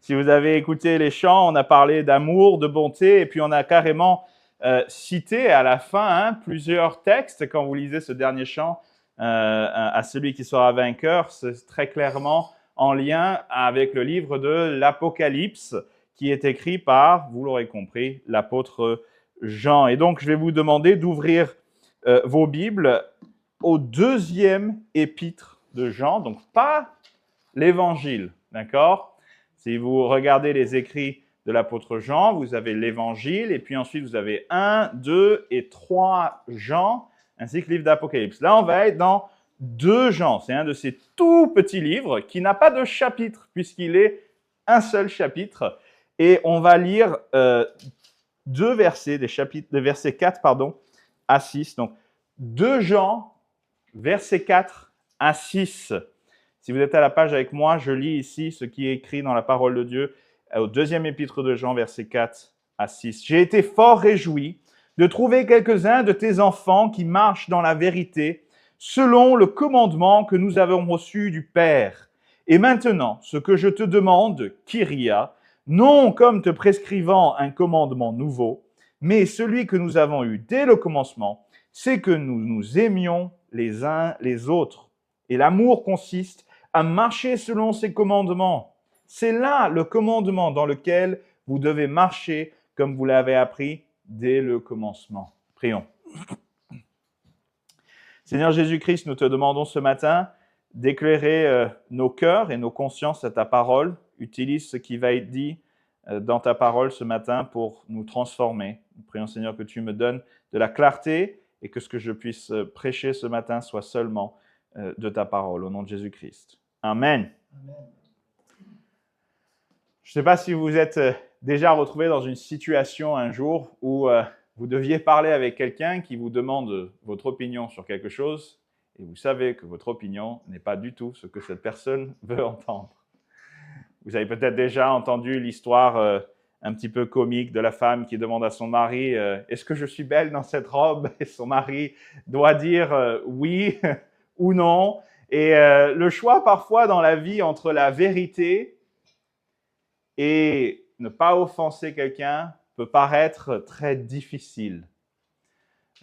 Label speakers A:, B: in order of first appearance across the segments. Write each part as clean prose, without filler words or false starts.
A: Si vous avez écouté les chants, on a parlé d'amour, de bonté, et puis on a carrément cité à la fin plusieurs textes. Quand vous lisez ce dernier chant, à celui qui sera vainqueur, c'est très clairement en lien avec le livre de l'Apocalypse, qui est écrit par, vous l'aurez compris, l'apôtre Jean. Et donc, je vais vous demander d'ouvrir vos Bibles au deuxième épître de Jean, donc pas l'évangile, d'accord? Si vous regardez les écrits de l'apôtre Jean, vous avez l'évangile, et puis ensuite vous avez 1, 2 et 3 Jean, ainsi que le livre d'Apocalypse. Là, on va être dans 2 Jean. C'est un de ces tout petits livres qui n'a pas de chapitre, puisqu'il est un seul chapitre. Et on va lire 2 versets, des versets 4 à 6. Donc, 2 Jean, versets 4 à 6. Si vous êtes à la page avec moi, je lis ici ce qui est écrit dans la parole de Dieu au deuxième épître de Jean, versets 4 à 6. « J'ai été fort réjoui de trouver quelques-uns de tes enfants qui marchent dans la vérité, selon le commandement que nous avons reçu du Père. Et maintenant, ce que je te demande, Kyria, non comme te prescrivant un commandement nouveau, mais celui que nous avons eu dès le commencement, c'est que nous nous aimions les uns les autres. Et l'amour consiste à marcher selon ses commandements. C'est là le commandement dans lequel vous devez marcher comme vous l'avez appris dès le commencement. » Prions. Seigneur Jésus-Christ, nous te demandons ce matin d'éclairer nos cœurs et nos consciences à ta parole. Utilise ce qui va être dit dans ta parole ce matin pour nous transformer. Nous prions, Seigneur, que tu me donnes de la clarté et que ce que je puisse prêcher ce matin soit seulement de ta parole, au nom de Jésus-Christ. Amen. Amen. Je ne sais pas si vous êtes déjà retrouvé dans une situation un jour où vous deviez parler avec quelqu'un qui vous demande votre opinion sur quelque chose et vous savez que votre opinion n'est pas du tout ce que cette personne veut entendre. Vous avez peut-être déjà entendu l'histoire un petit peu comique de la femme qui demande à son mari « Est-ce que je suis belle dans cette robe ?» Et son mari doit dire oui ou non. Et le choix parfois dans la vie entre la vérité et ne pas offenser quelqu'un peut paraître très difficile.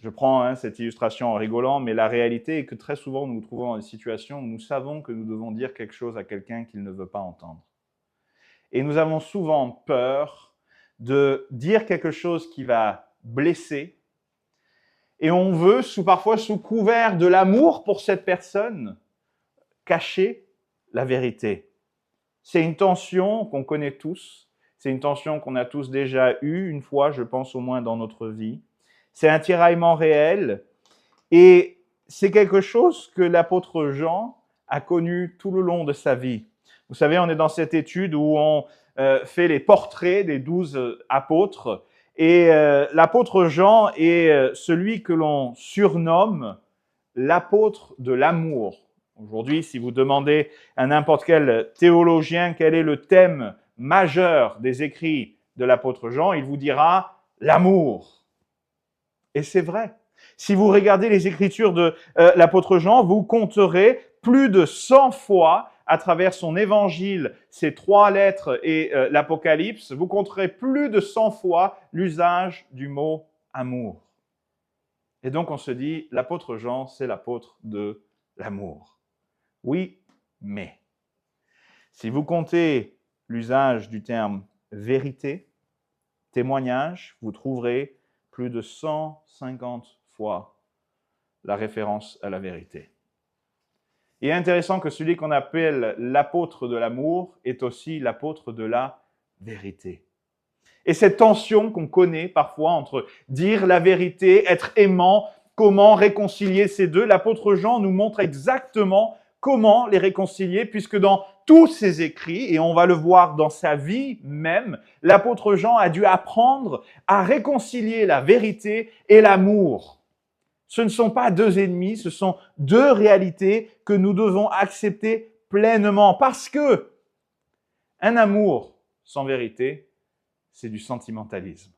A: Je prends cette illustration en rigolant, mais la réalité est que très souvent nous nous trouvons dans des situations où nous savons que nous devons dire quelque chose à quelqu'un qu'il ne veut pas entendre. Et nous avons souvent peur de dire quelque chose qui va blesser, et on veut, parfois sous couvert de l'amour pour cette personne, cacher la vérité. C'est une tension qu'on connaît tous, c'est une tension qu'on a tous déjà eue une fois, je pense au moins dans notre vie. C'est un tiraillement réel et c'est quelque chose que l'apôtre Jean a connu tout le long de sa vie. Vous savez, on est dans cette étude où on fait les portraits des 12 apôtres et l'apôtre Jean est celui que l'on surnomme l'apôtre de l'amour. Aujourd'hui, si vous demandez à n'importe quel théologien quel est le thème majeur des écrits de l'apôtre Jean, il vous dira l'amour. Et c'est vrai. Si vous regardez les écritures de l'apôtre Jean, vous compterez plus de 100 fois à travers son évangile, ses 3 lettres et l'Apocalypse, vous compterez plus de 100 fois l'usage du mot amour. Et donc on se dit, l'apôtre Jean, c'est l'apôtre de l'amour. Oui, mais si vous comptez l'usage du terme vérité, témoignage, vous trouverez plus de 150 fois la référence à la vérité. Il est intéressant que celui qu'on appelle l'apôtre de l'amour est aussi l'apôtre de la vérité. Et cette tension qu'on connaît parfois entre dire la vérité, être aimant, comment réconcilier ces deux, l'apôtre Jean nous montre exactement comment les réconcilier, puisque dans tous ses écrits, et on va le voir dans sa vie même, l'apôtre Jean a dû apprendre à réconcilier la vérité et l'amour. Ce ne sont pas 2 ennemis, ce sont 2 réalités que nous devons accepter pleinement, parce que un amour sans vérité, c'est du sentimentalisme.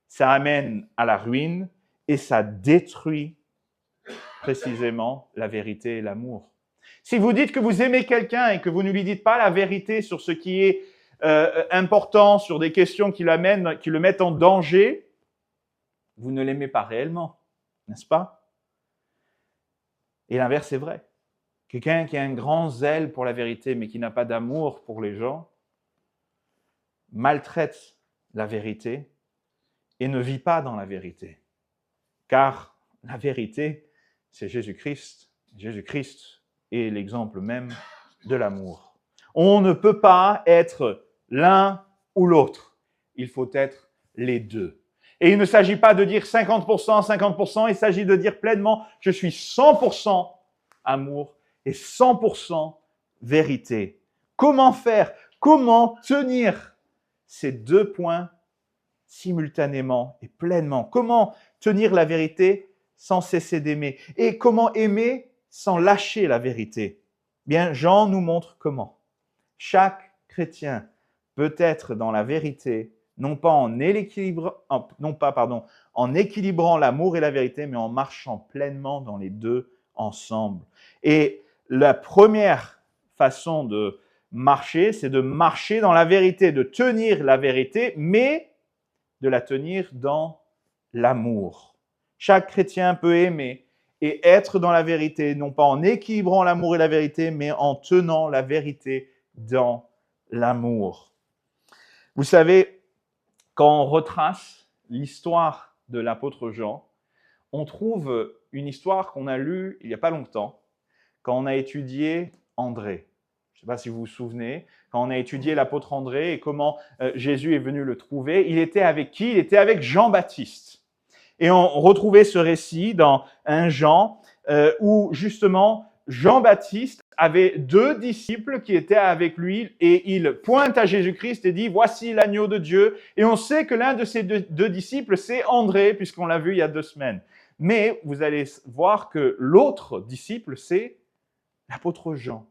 A: Ça amène à la ruine et ça détruit précisément la vérité et l'amour. Si vous dites que vous aimez quelqu'un et que vous ne lui dites pas la vérité sur ce qui est important sur des questions qui le mettent en danger, vous ne l'aimez pas réellement, n'est-ce pas? Et l'inverse est vrai. Quelqu'un qui a un grand zèle pour la vérité, mais qui n'a pas d'amour pour les gens, maltraite la vérité et ne vit pas dans la vérité. Car la vérité, c'est Jésus-Christ. Jésus-Christ est l'exemple même de l'amour. On ne peut pas être l'un ou l'autre. Il faut être les deux. Et il ne s'agit pas de dire 50%, 50%, il s'agit de dire pleinement, je suis 100% amour et 100% vérité. Comment faire? Comment tenir ces deux points simultanément et pleinement? Comment tenir la vérité sans cesser d'aimer? Et comment aimer sans lâcher la vérité? Bien, Jean nous montre comment. Chaque chrétien peut être dans la vérité, non pas en équilibrant l'amour et la vérité, mais en marchant pleinement dans les deux ensemble. Et la première façon de marcher, c'est de marcher dans la vérité, de tenir la vérité, mais de la tenir dans l'amour. Chaque chrétien peut aimer et être dans la vérité, non pas en équilibrant l'amour et la vérité, mais en tenant la vérité dans l'amour. Vous savez, quand on retrace l'histoire de l'apôtre Jean, on trouve une histoire qu'on a lue il n'y a pas longtemps, quand on a étudié André. Je ne sais pas si vous vous souvenez, quand on a étudié l'apôtre André et comment Jésus est venu le trouver, il était avec qui? Il était avec Jean-Baptiste. Et on retrouvait ce récit dans 1 Jean, où justement Jean-Baptiste avait 2 disciples qui étaient avec lui et il pointe à Jésus-Christ et dit « Voici l'agneau de Dieu ». Et on sait que l'un de ces deux disciples, c'est André, puisqu'on l'a vu il y a 2 semaines. Mais vous allez voir que l'autre disciple, c'est l'apôtre Jean.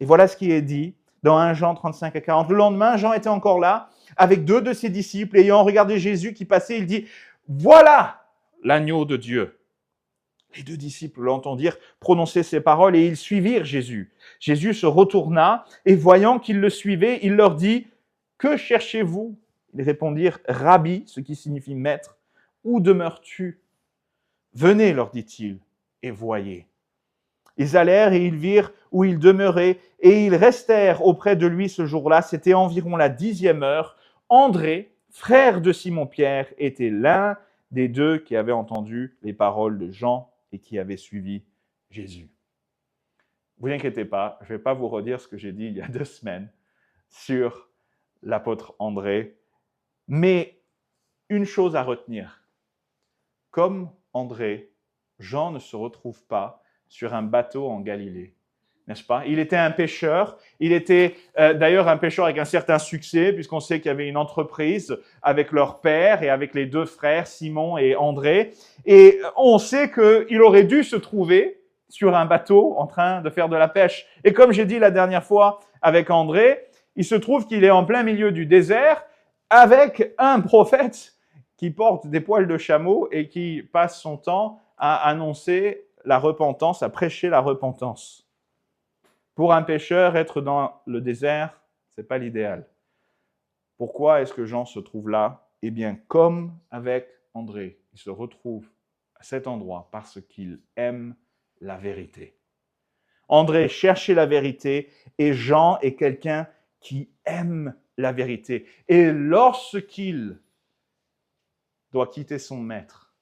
A: Et voilà ce qui est dit dans 1 Jean 35 à 40. Le lendemain, Jean était encore là, avec 2 de ses disciples, ayant regardé Jésus qui passait, il dit « Voilà l'agneau de Dieu ». Les 2 disciples l'entendirent prononcer ces paroles et ils suivirent Jésus. Jésus se retourna et voyant qu'ils le suivaient, il leur dit « Que cherchez-vous » Ils répondirent « Rabbi », ce qui signifie maître, « où demeures-tu » ? « Venez, leur dit-il, et voyez. » Ils allèrent et ils virent où il demeurait et ils restèrent auprès de lui ce jour-là. C'était environ la 10e heure. André, frère de Simon-Pierre, était l'un des 2 qui avaient entendu les paroles de Jean et qui avaient suivi Jésus. Vous inquiétez pas, je ne vais pas vous redire ce que j'ai dit il y a 2 semaines sur l'apôtre André, mais une chose à retenir. Comme André, Jean ne se retrouve pas sur un bateau en Galilée, n'est-ce pas? Il était un pêcheur, il était d'ailleurs un pêcheur avec un certain succès, puisqu'on sait qu'il y avait une entreprise avec leur père et avec les 2 frères, Simon et André, et on sait qu'il aurait dû se trouver sur un bateau en train de faire de la pêche. Et comme j'ai dit la dernière fois avec André, il se trouve qu'il est en plein milieu du désert avec un prophète qui porte des poils de chameau et qui passe son temps à annoncer la repentance, à prêcher la repentance. Pour un pécheur, être dans le désert, ce n'est pas l'idéal. Pourquoi est-ce que Jean se trouve là? Eh bien, comme avec André, il se retrouve à cet endroit parce qu'il aime la vérité. André cherchait la vérité et Jean est quelqu'un qui aime la vérité. Et lorsqu'il doit quitter son maître,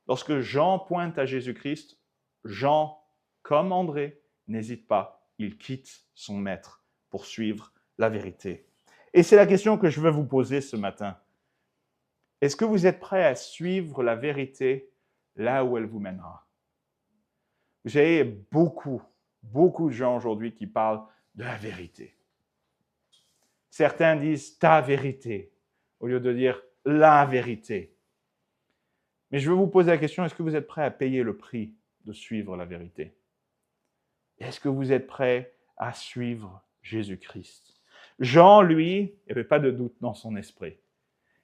A: lorsque Jean pointe à Jésus-Christ, Jean, comme André, n'hésite pas, il quitte son maître pour suivre la vérité. Et c'est la question que je veux vous poser ce matin. Est-ce que vous êtes prêt à suivre la vérité là où elle vous mènera? Vous avez beaucoup de gens aujourd'hui qui parlent de la vérité. Certains disent ta vérité au lieu de dire la vérité. Mais je veux vous poser la question, est-ce que vous êtes prêt à payer le prix de suivre la vérité? Est-ce que vous êtes prêt à suivre Jésus-Christ? Jean, lui, il n'y avait pas de doute dans son esprit.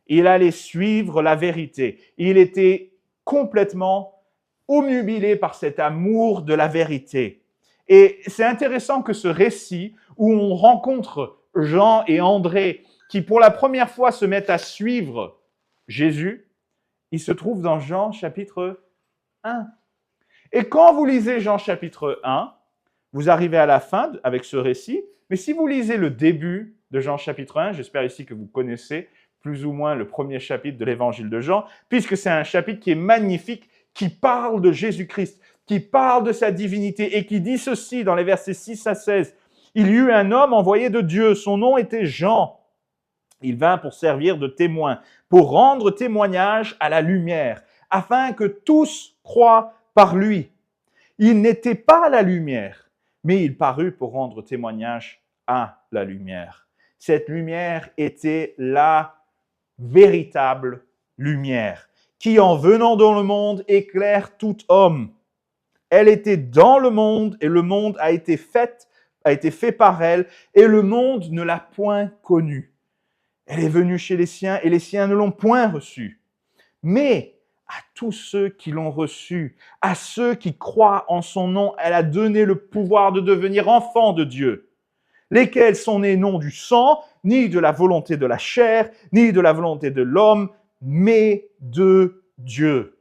A: Il allait suivre la vérité. Il était complètement obnubilé par cet amour de la vérité. Et c'est intéressant que ce récit où on rencontre Jean et André, qui pour la première fois se mettent à suivre Jésus, il se trouve dans Jean chapitre 1. Et quand vous lisez Jean chapitre 1, vous arrivez à la fin avec ce récit, mais si vous lisez le début de Jean chapitre 1, j'espère ici que vous connaissez plus ou moins le premier chapitre de l'évangile de Jean, puisque c'est un chapitre qui est magnifique, qui parle de Jésus-Christ, qui parle de sa divinité et qui dit ceci dans les versets 6 à 16. Il y eut un homme envoyé de Dieu, son nom était Jean. Il vint pour servir de témoin, pour rendre témoignage à la lumière, afin que tous croient par lui. Il n'était pas la lumière, mais il parut pour rendre témoignage à la lumière. Cette lumière était la véritable lumière, qui en venant dans le monde éclaire tout homme. Elle était dans le monde et le monde a été fait par elle et le monde ne l'a point connue. Elle est venue chez les siens et les siens ne l'ont point reçue. Mais à tous ceux qui l'ont reçue, à ceux qui croient en son nom, elle a donné le pouvoir de devenir enfants de Dieu, lesquels sont nés non du sang, ni de la volonté de la chair, ni de la volonté de l'homme, mais de Dieu.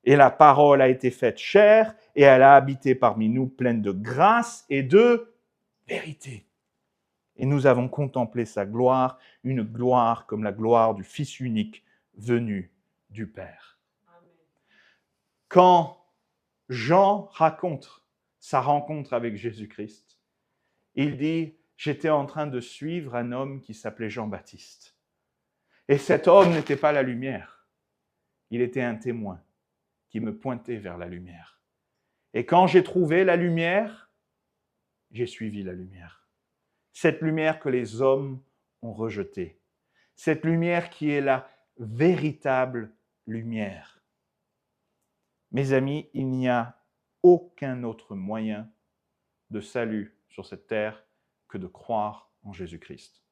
A: Et la parole a été faite chair, et elle a habité parmi nous pleine de grâce et de vérité. Et nous avons contemplé sa gloire, une gloire comme la gloire du Fils unique venu du Père. Amen. Quand Jean raconte sa rencontre avec Jésus-Christ, il dit « J'étais en train de suivre un homme qui s'appelait Jean-Baptiste. Et cet homme n'était pas la lumière, il était un témoin qui me pointait vers la lumière. Et quand j'ai trouvé la lumière, j'ai suivi la lumière. Cette lumière que les hommes ont rejetée. Cette lumière qui est la véritable lumière. » Mes amis, il n'y a aucun autre moyen de salut sur cette terre que de croire en Jésus-Christ.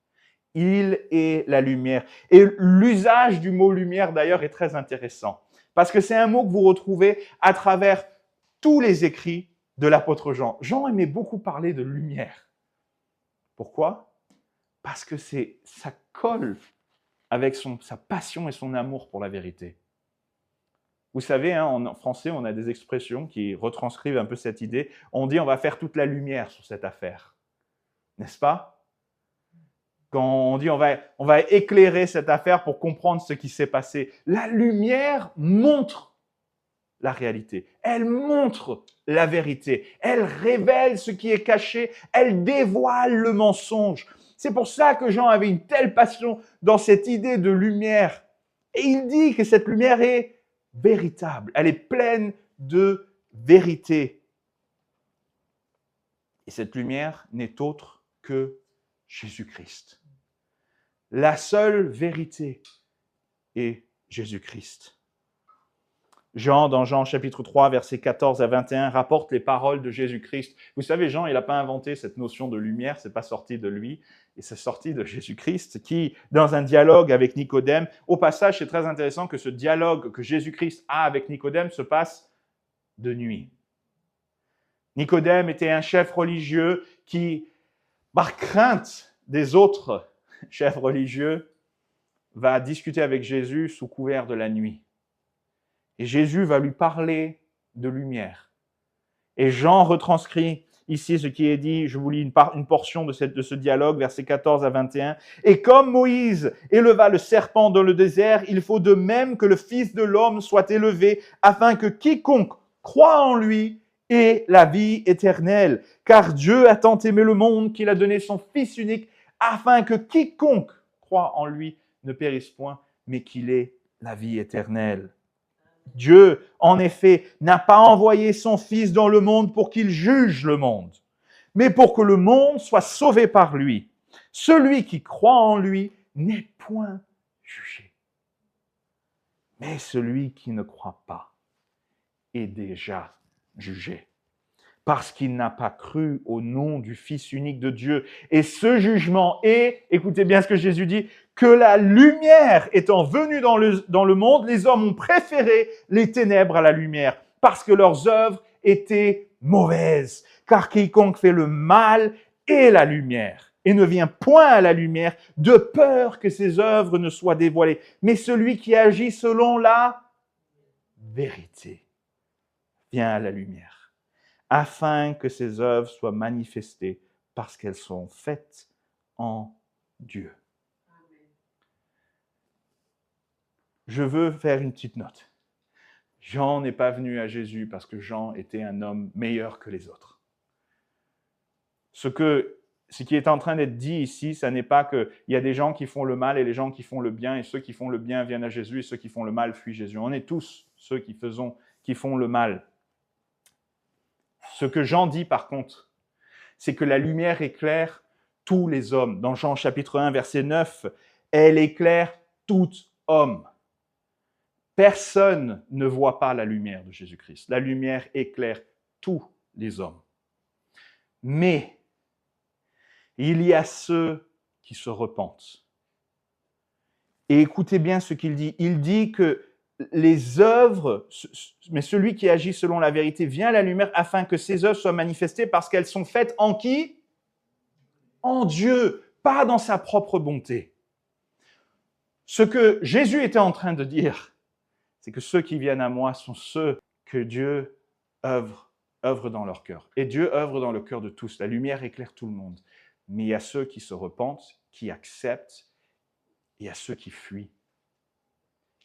A: Il est la lumière. Et l'usage du mot lumière, d'ailleurs, est très intéressant. Parce que c'est un mot que vous retrouvez à travers tous les écrits de l'apôtre Jean. Jean aimait beaucoup parler de lumière. Pourquoi? Parce que ça colle avec sa passion et son amour pour la vérité. Vous savez, en français, on a des expressions qui retranscrivent un peu cette idée. On dit on va faire toute la lumière sur cette affaire. N'est-ce pas? Quand on dit on va éclairer cette affaire pour comprendre ce qui s'est passé. La lumière montre la réalité. Elle montre la vérité. Elle révèle ce qui est caché. Elle dévoile le mensonge. C'est pour ça que Jean avait une telle passion dans cette idée de lumière. Et il dit que cette lumière est véritable. Elle est pleine de vérité. Et cette lumière n'est autre que Jésus-Christ. La seule vérité est Jésus-Christ. Jean, dans Jean chapitre 3, versets 14 à 21, rapporte les paroles de Jésus-Christ. Vous savez, Jean, il n'a pas inventé cette notion de lumière, c'est pas sorti de lui, et c'est sorti de Jésus-Christ, qui, dans un dialogue avec Nicodème, au passage, c'est très intéressant que ce dialogue que Jésus-Christ a avec Nicodème se passe de nuit. Nicodème était un chef religieux qui, par crainte des autres chefs religieux, va discuter avec Jésus sous couvert de la nuit. Et Jésus va lui parler de lumière. Et Jean retranscrit ici ce qui est dit, je vous lis une portion de ce dialogue, versets 14 à 21. « Et comme Moïse éleva le serpent dans le désert, il faut de même que le Fils de l'homme soit élevé, afin que quiconque croit en lui ait la vie éternelle. Car Dieu a tant aimé le monde qu'il a donné son Fils unique, afin que quiconque croit en lui ne périsse point, mais qu'il ait la vie éternelle. » Dieu, en effet, n'a pas envoyé son Fils dans le monde pour qu'il juge le monde, mais pour que le monde soit sauvé par lui. Celui qui croit en lui n'est point jugé. Mais celui qui ne croit pas est déjà jugé, parce qu'il n'a pas cru au nom du Fils unique de Dieu. Et ce jugement est, écoutez bien ce que Jésus dit, que la lumière étant venue dans le monde, les hommes ont préféré les ténèbres à la lumière, parce que leurs œuvres étaient mauvaises. Car quiconque fait le mal est la lumière, et ne vient point à la lumière, de peur que ses œuvres ne soient dévoilées. Mais celui qui agit selon la vérité vient à la lumière, afin que ses œuvres soient manifestées parce qu'elles sont faites en Dieu. Je veux faire une petite note. Jean n'est pas venu à Jésus parce que Jean était un homme meilleur que les autres. Ce qui est en train d'être dit ici, ce n'est pas qu'il y a des gens qui font le mal et les gens qui font le bien, et ceux qui font le bien viennent à Jésus, et ceux qui font le mal fuient Jésus. On est tous ceux qui font le mal. Ce que Jean dit par contre, c'est que la lumière éclaire tous les hommes. Dans Jean chapitre 1, verset 9, elle éclaire tout homme. Personne ne voit pas la lumière de Jésus-Christ. La lumière éclaire tous les hommes. Mais il y a ceux qui se repentent. Et écoutez bien ce qu'il dit. Il dit que les œuvres, mais celui qui agit selon la vérité vient à la lumière afin que ses œuvres soient manifestées parce qu'elles sont faites en qui? En Dieu, pas dans sa propre bonté. Ce que Jésus était en train de dire, c'est que ceux qui viennent à moi sont ceux que Dieu œuvre dans leur cœur. Et Dieu œuvre dans le cœur de tous. La lumière éclaire tout le monde. Mais il y a ceux qui se repentent, qui acceptent, et il y a ceux qui fuient.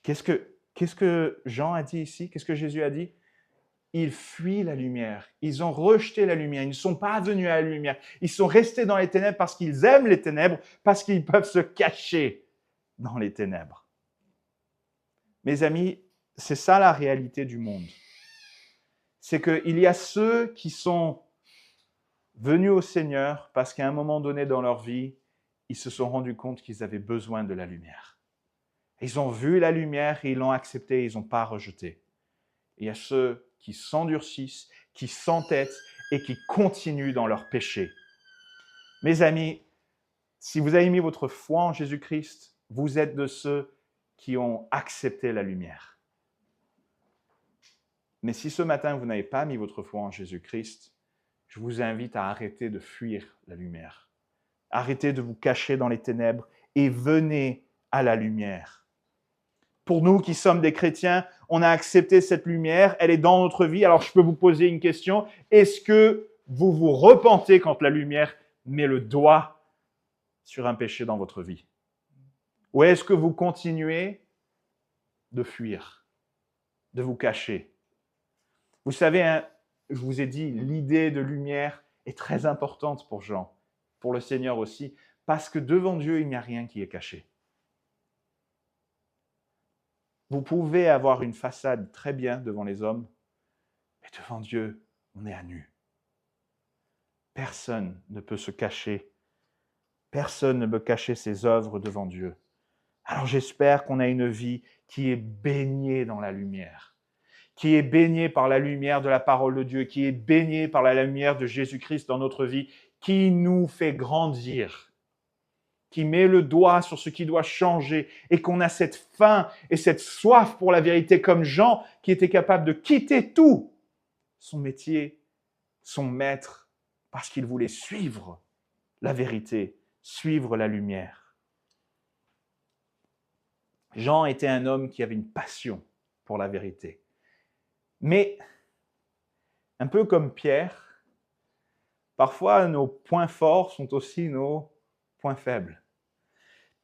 A: Qu'est-ce que Jean a dit ici? Qu'est-ce que Jésus a dit? Ils fuient la lumière. Ils ont rejeté la lumière. Ils ne sont pas venus à la lumière. Ils sont restés dans les ténèbres parce qu'ils aiment les ténèbres, parce qu'ils peuvent se cacher dans les ténèbres. Mes amis, c'est ça la réalité du monde. C'est qu'il y a ceux qui sont venus au Seigneur parce qu'à un moment donné dans leur vie, ils se sont rendus compte qu'ils avaient besoin de la lumière. Ils ont vu la lumière et ils l'ont acceptée, ils n'ont pas rejeté. Il y a ceux qui s'endurcissent, qui s'entêtent et qui continuent dans leur péché. Mes amis, si vous avez mis votre foi en Jésus-Christ, vous êtes de ceux qui ont accepté la lumière. Mais si ce matin, vous n'avez pas mis votre foi en Jésus-Christ, je vous invite à arrêter de fuir la lumière. Arrêtez de vous cacher dans les ténèbres et venez à la lumière. Pour nous qui sommes des chrétiens, on a accepté cette lumière, elle est dans notre vie. Alors je peux vous poser une question, est-ce que vous vous repentez quand la lumière met le doigt sur un péché dans votre vie? Ou est-ce que vous continuez de fuir, de vous cacher? Vous savez, hein, je vous ai dit, l'idée de lumière est très importante pour Jean, pour le Seigneur aussi, parce que devant Dieu, il n'y a rien qui est caché. Vous pouvez avoir une façade très bien devant les hommes, mais devant Dieu, on est à nu. Personne ne peut se cacher. Personne ne peut cacher ses œuvres devant Dieu. Alors j'espère qu'on a une vie qui est baignée dans la lumière, qui est baignée par la lumière de la parole de Dieu, qui est baignée par la lumière de Jésus-Christ dans notre vie, qui nous fait grandir, qui met le doigt sur ce qui doit changer et qu'on a cette faim et cette soif pour la vérité comme Jean qui était capable de quitter tout, son métier, son maître, parce qu'il voulait suivre la vérité, suivre la lumière. Jean était un homme qui avait une passion pour la vérité. Mais, un peu comme Pierre, parfois nos points forts sont aussi nos points faibles.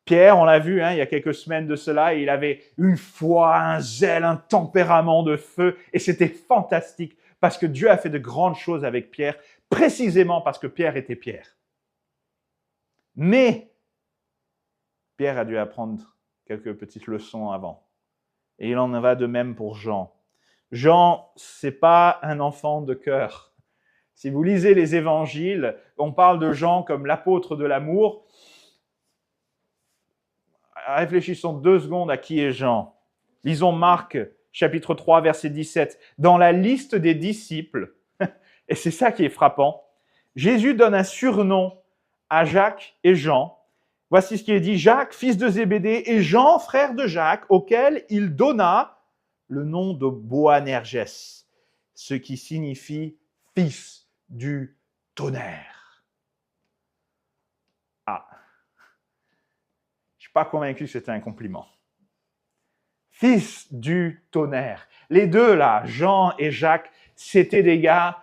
A: Pierre, on l'a vu il y a quelques semaines de cela, il avait une foi, un zèle, un tempérament de feu, et c'était fantastique, parce que Dieu a fait de grandes choses avec Pierre, précisément parce que Pierre était Pierre. Mais, Pierre a dû apprendre quelques petites leçons avant. Et il en va de même pour Jean. Jean, c'est pas un enfant de cœur. Si vous lisez les évangiles, on parle de Jean comme l'apôtre de l'amour. Réfléchissons 2 secondes à qui est Jean. Lisons Marc, chapitre 3, verset 17. Dans la liste des disciples, et c'est ça qui est frappant, Jésus donne un surnom à Jacques et Jean. Voici ce qui est dit, Jacques, fils de Zébédée, et Jean, frère de Jacques, auquel il donna le nom de Boanerges, ce qui signifie fils du tonnerre. pas convaincu que c'était un compliment. Fils du tonnerre. Les deux là, Jean et Jacques, c'était des gars,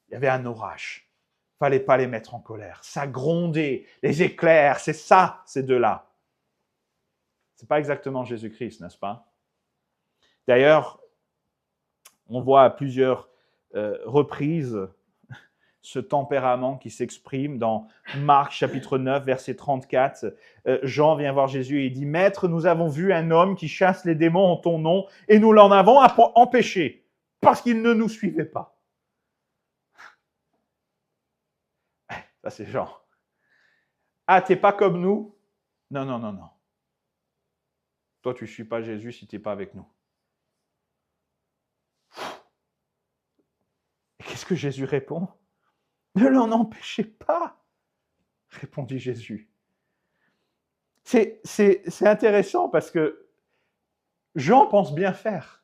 A: il y avait un orage. Fallait pas les mettre en colère. Ça grondait, les éclairs, c'est ça, ces deux-là. C'est pas exactement Jésus-Christ, n'est-ce pas? D'ailleurs, on voit à plusieurs reprises ce tempérament qui s'exprime dans Marc chapitre 9, verset 34. Jean vient voir Jésus et il dit « Maître, nous avons vu un homme qui chasse les démons en ton nom et nous l'en avons empêché parce qu'il ne nous suivait pas. » Ça, c'est Jean. Ah, t'es pas comme nous? Non, non, non, non. Toi, tu ne suis pas Jésus si tu n'es pas avec nous. Et qu'est-ce que Jésus répond? Ne l'en empêchez pas, répondit Jésus. C'est intéressant parce que Jean pense bien faire.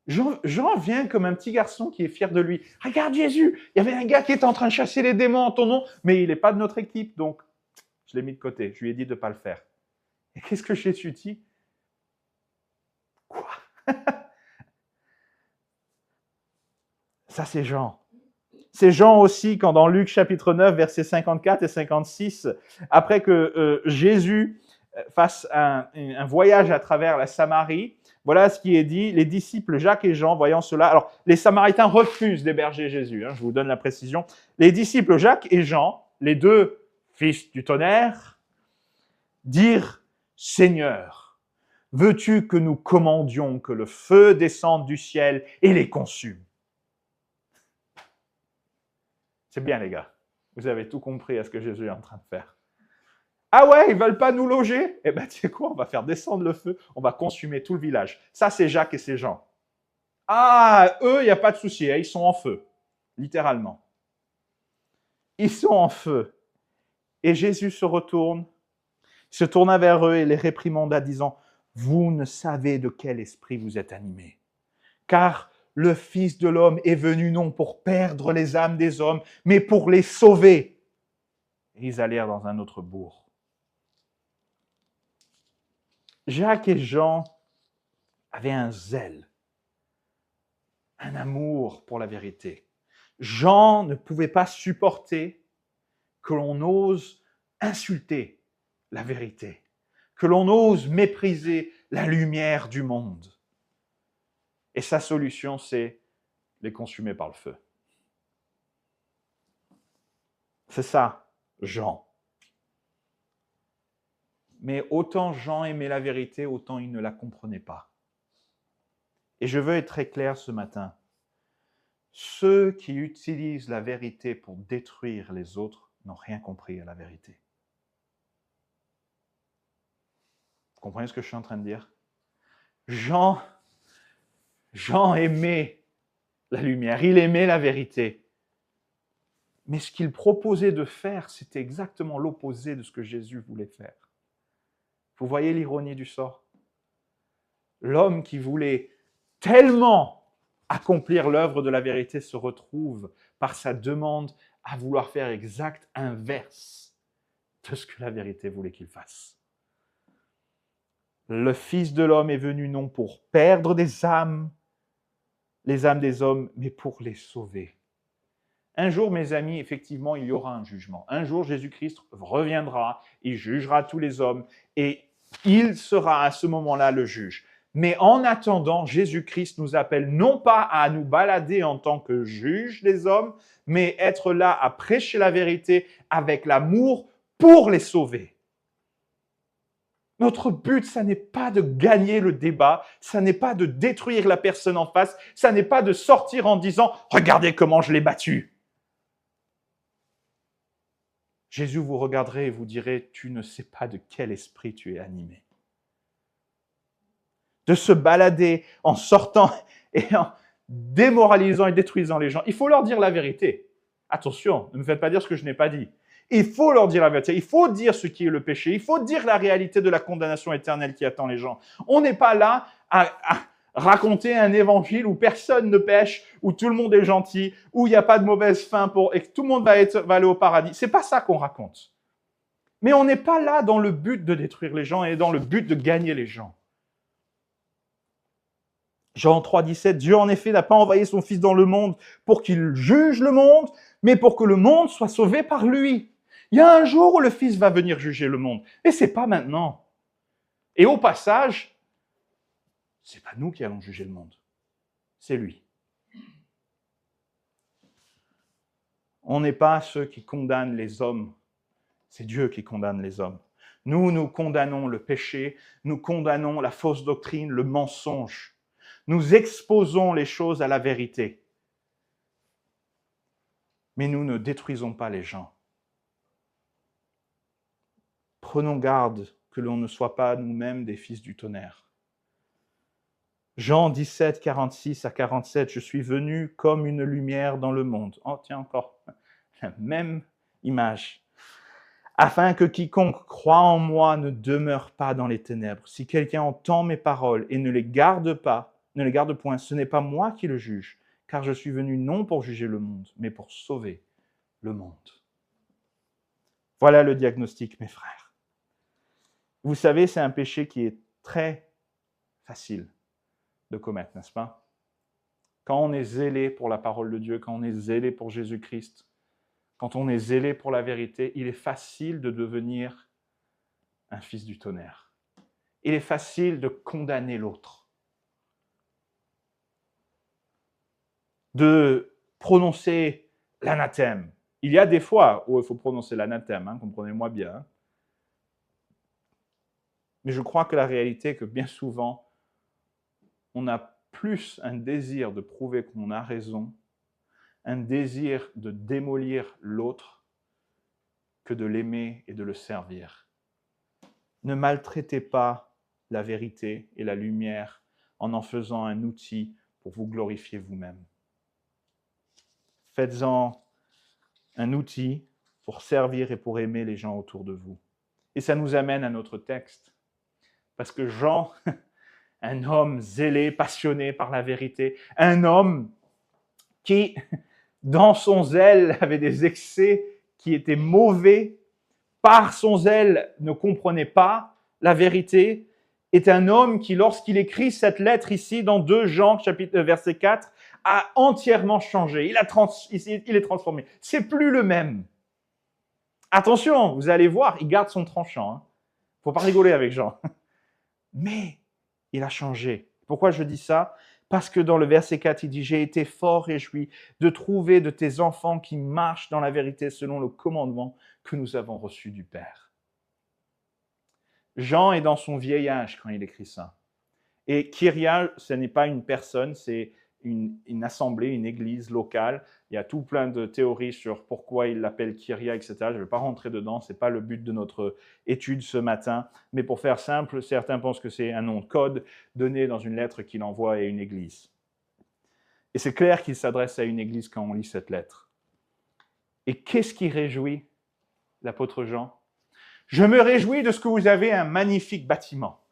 A: Jean vient comme un petit garçon qui est fier de lui. Regarde Jésus, il y avait un gars qui est en train de chasser les démons en ton nom, mais il n'est pas de notre équipe, donc je l'ai mis de côté. Je lui ai dit de ne pas le faire. Et qu'est-ce que Jésus dit? Quoi? Ça, c'est Jean. C'est Jean aussi quand dans Luc chapitre 9, versets 54 et 56, après que Jésus fasse un voyage à travers la Samarie, voilà ce qui est dit. Les disciples Jacques et Jean, voyant cela, alors les Samaritains refusent d'héberger Jésus, je vous donne la précision. Les disciples Jacques et Jean, les deux fils du tonnerre, dirent « Seigneur, veux-tu que nous commandions que le feu descende du ciel et les consume ?» C'est bien, les gars. Vous avez tout compris à ce que Jésus est en train de faire. Ah ouais, ils ne veulent pas nous loger? Eh bien, tu sais quoi, on va faire descendre le feu, on va consumer tout le village. Ça, c'est Jacques et c'est Jean. Ah, eux, il n'y a pas de souci, ils sont en feu, littéralement. Ils sont en feu. Et Jésus se retourne, se tourna vers eux et les réprimanda, disant, « Vous ne savez de quel esprit vous êtes animés, car le Fils de l'homme est venu non pour perdre les âmes des hommes, mais pour les sauver. » Et ils allèrent dans un autre bourg. Jacques et Jean avaient un zèle, un amour pour la vérité. Jean ne pouvait pas supporter que l'on ose insulter la vérité, que l'on ose mépriser la lumière du monde. Et sa solution, c'est les consumer par le feu. C'est ça, Jean. Mais autant Jean aimait la vérité, autant il ne la comprenait pas. Et je veux être très clair ce matin. Ceux qui utilisent la vérité pour détruire les autres n'ont rien compris à la vérité. Vous comprenez ce que je suis en train de dire? Jean aimait la lumière, il aimait la vérité. Mais ce qu'il proposait de faire, c'était exactement l'opposé de ce que Jésus voulait faire. Vous voyez l'ironie du sort? L'homme qui voulait tellement accomplir l'œuvre de la vérité se retrouve par sa demande à vouloir faire exact inverse de ce que la vérité voulait qu'il fasse. Le Fils de l'homme est venu non pour perdre les âmes des hommes, mais pour les sauver. Un jour, mes amis, effectivement, il y aura un jugement. Un jour, Jésus-Christ reviendra, il jugera tous les hommes et il sera à ce moment-là le juge. Mais en attendant, Jésus-Christ nous appelle non pas à nous balader en tant que juge des hommes, mais être là à prêcher la vérité avec l'amour pour les sauver. Notre but, ça n'est pas de gagner le débat, ça n'est pas de détruire la personne en face, ça n'est pas de sortir en disant « Regardez comment je l'ai battu ». Jésus vous regarderait et vous dirait « Tu ne sais pas de quel esprit tu es animé ». De se balader en sortant et en démoralisant et détruisant les gens. Il faut leur dire la vérité. Attention, ne me faites pas dire ce que je n'ai pas dit. Il faut leur dire la vérité, il faut dire ce qui est le péché, il faut dire la réalité de la condamnation éternelle qui attend les gens. On n'est pas là à raconter un évangile où personne ne pêche, où tout le monde est gentil, où il n'y a pas de mauvaise fin et que tout le monde va aller au paradis. C'est pas ça qu'on raconte. Mais on n'est pas là dans le but de détruire les gens et dans le but de gagner les gens. Jean 3, 17, Dieu en effet n'a pas envoyé son Fils dans le monde pour qu'il juge le monde, mais pour que le monde soit sauvé par lui. Il y a un jour où le Fils va venir juger le monde, mais c'est pas maintenant. Et au passage, c'est pas nous qui allons juger le monde, c'est lui. On n'est pas ceux qui condamnent les hommes, c'est Dieu qui condamne les hommes. Nous condamnons le péché, nous condamnons la fausse doctrine, le mensonge. Nous exposons les choses à la vérité. Mais nous ne détruisons pas les gens. Prenons garde que l'on ne soit pas nous-mêmes des fils du tonnerre. Jean 17, 46 à 47, je suis venu comme une lumière dans le monde. Oh, tiens, encore la même image. Afin que quiconque croit en moi ne demeure pas dans les ténèbres. Si quelqu'un entend mes paroles et ne les garde point, ce n'est pas moi qui le juge, car je suis venu non pour juger le monde, mais pour sauver le monde. Voilà le diagnostic, mes frères. Vous savez, c'est un péché qui est très facile de commettre, n'est-ce pas? Quand on est zélé pour la parole de Dieu, quand on est zélé pour Jésus-Christ, quand on est zélé pour la vérité, il est facile de devenir un fils du tonnerre. Il est facile de condamner l'autre, de prononcer l'anathème. Il y a des fois où il faut prononcer l'anathème, comprenez-moi bien. Mais je crois que la réalité est que bien souvent, on a plus un désir de prouver qu'on a raison, un désir de démolir l'autre, que de l'aimer et de le servir. Ne maltraitez pas la vérité et la lumière en faisant un outil pour vous glorifier vous-même. Faites-en un outil pour servir et pour aimer les gens autour de vous. Et ça nous amène à notre texte. Parce que Jean, un homme zélé, passionné par la vérité, un homme qui, dans son zèle, avait des excès qui étaient mauvais, par son zèle, ne comprenait pas la vérité, est un homme qui, lorsqu'il écrit cette lettre ici, dans 2 Jean, verset 4, a entièrement changé. Il est transformé. C'est plus le même. Attention, vous allez voir, il garde son tranchant. Faut pas rigoler avec Jean. Mais il a changé. Pourquoi je dis ça? Parce que dans le verset 4, il dit « J'ai été fort réjoui de trouver de tes enfants qui marchent dans la vérité selon le commandement que nous avons reçu du Père. » Jean est dans son vieil âge quand il écrit ça. Et Kyria, ce n'est pas une personne, c'est une assemblée, une église locale. Il y a tout plein de théories sur pourquoi il l'appelle Kyria, etc. Je ne vais pas rentrer dedans, ce n'est pas le but de notre étude ce matin. Mais pour faire simple, certains pensent que c'est un nom de code donné dans une lettre qu'il envoie à une église. Et c'est clair qu'il s'adresse à une église quand on lit cette lettre. Et qu'est-ce qui réjouit l'apôtre Jean? Je me réjouis de ce que vous avez un magnifique bâtiment.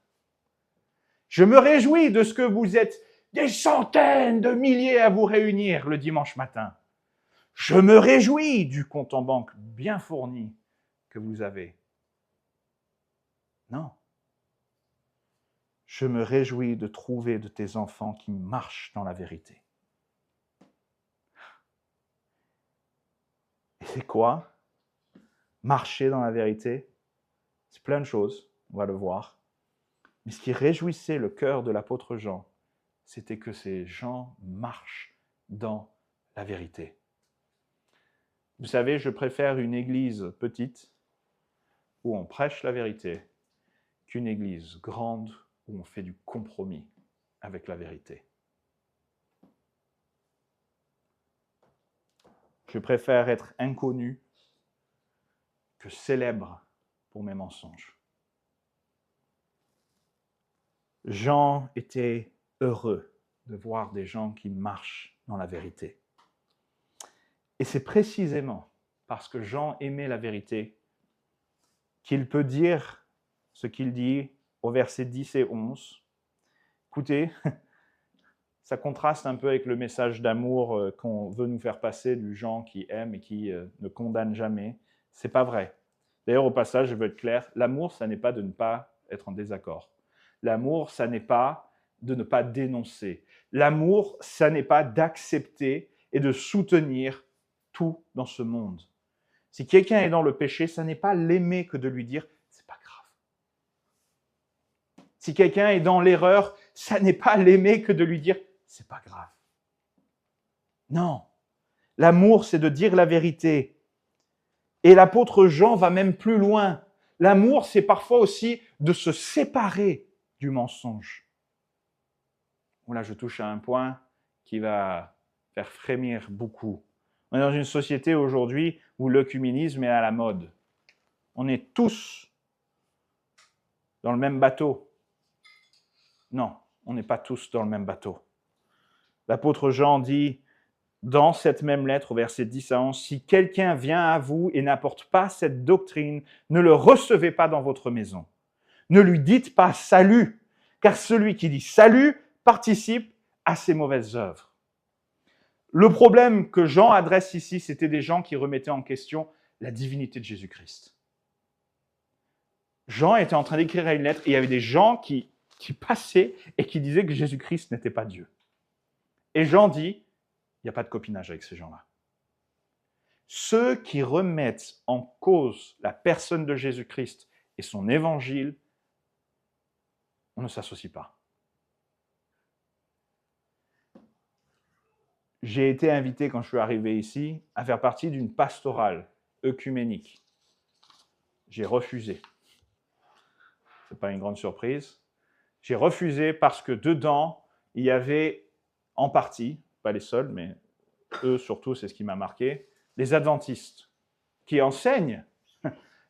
A: Je me réjouis de ce que vous êtes des centaines de milliers à vous réunir le dimanche matin. Je me réjouis du compte en banque bien fourni que vous avez. Non. Je me réjouis de trouver de tes enfants qui marchent dans la vérité. Et c'est quoi? Marcher dans la vérité? C'est plein de choses, on va le voir. Mais ce qui réjouissait le cœur de l'apôtre Jean, c'était que ces gens marchent dans la vérité. Vous savez, je préfère une église petite où on prêche la vérité qu'une église grande où on fait du compromis avec la vérité. Je préfère être inconnu que célèbre pour mes mensonges. Jean était heureux de voir des gens qui marchent dans la vérité. Et c'est précisément parce que Jean aimait la vérité qu'il peut dire ce qu'il dit au verset 10 et 11. Écoutez, ça contraste un peu avec le message d'amour qu'on veut nous faire passer du Jean qui aime et qui ne condamne jamais. C'est pas vrai. D'ailleurs, au passage, je veux être clair, l'amour, ça n'est pas de ne pas être en désaccord. L'amour, ça n'est pas de ne pas dénoncer. L'amour, ça n'est pas d'accepter et de soutenir tout dans ce monde. Si quelqu'un est dans le péché, ça n'est pas l'aimer que de lui dire « c'est pas grave ». Si quelqu'un est dans l'erreur, ça n'est pas l'aimer que de lui dire « c'est pas grave ». Non, l'amour, c'est de dire la vérité. Et l'apôtre Jean va même plus loin. L'amour, c'est parfois aussi de se séparer du mensonge. Là, je touche à un point qui va faire frémir beaucoup. On est dans une société aujourd'hui où l'œcuménisme est à la mode. On est tous dans le même bateau. Non, on n'est pas tous dans le même bateau. L'apôtre Jean dit dans cette même lettre, au verset 10 à 11, « Si quelqu'un vient à vous et n'apporte pas cette doctrine, ne le recevez pas dans votre maison. Ne lui dites pas salut, car celui qui dit salut participe à ses mauvaises œuvres. » Le problème que Jean adresse ici, c'était des gens qui remettaient en question la divinité de Jésus-Christ. Jean était en train d'écrire une lettre et il y avait des gens qui passaient et qui disaient que Jésus-Christ n'était pas Dieu. Et Jean dit, il n'y a pas de copinage avec ces gens-là. Ceux qui remettent en cause la personne de Jésus-Christ et son évangile, on ne s'associe pas. J'ai été invité, quand je suis arrivé ici, à faire partie d'une pastorale œcuménique. J'ai refusé. Ce n'est pas une grande surprise. J'ai refusé parce que dedans, il y avait en partie, pas les seuls, mais eux surtout, c'est ce qui m'a marqué, les adventistes qui enseignent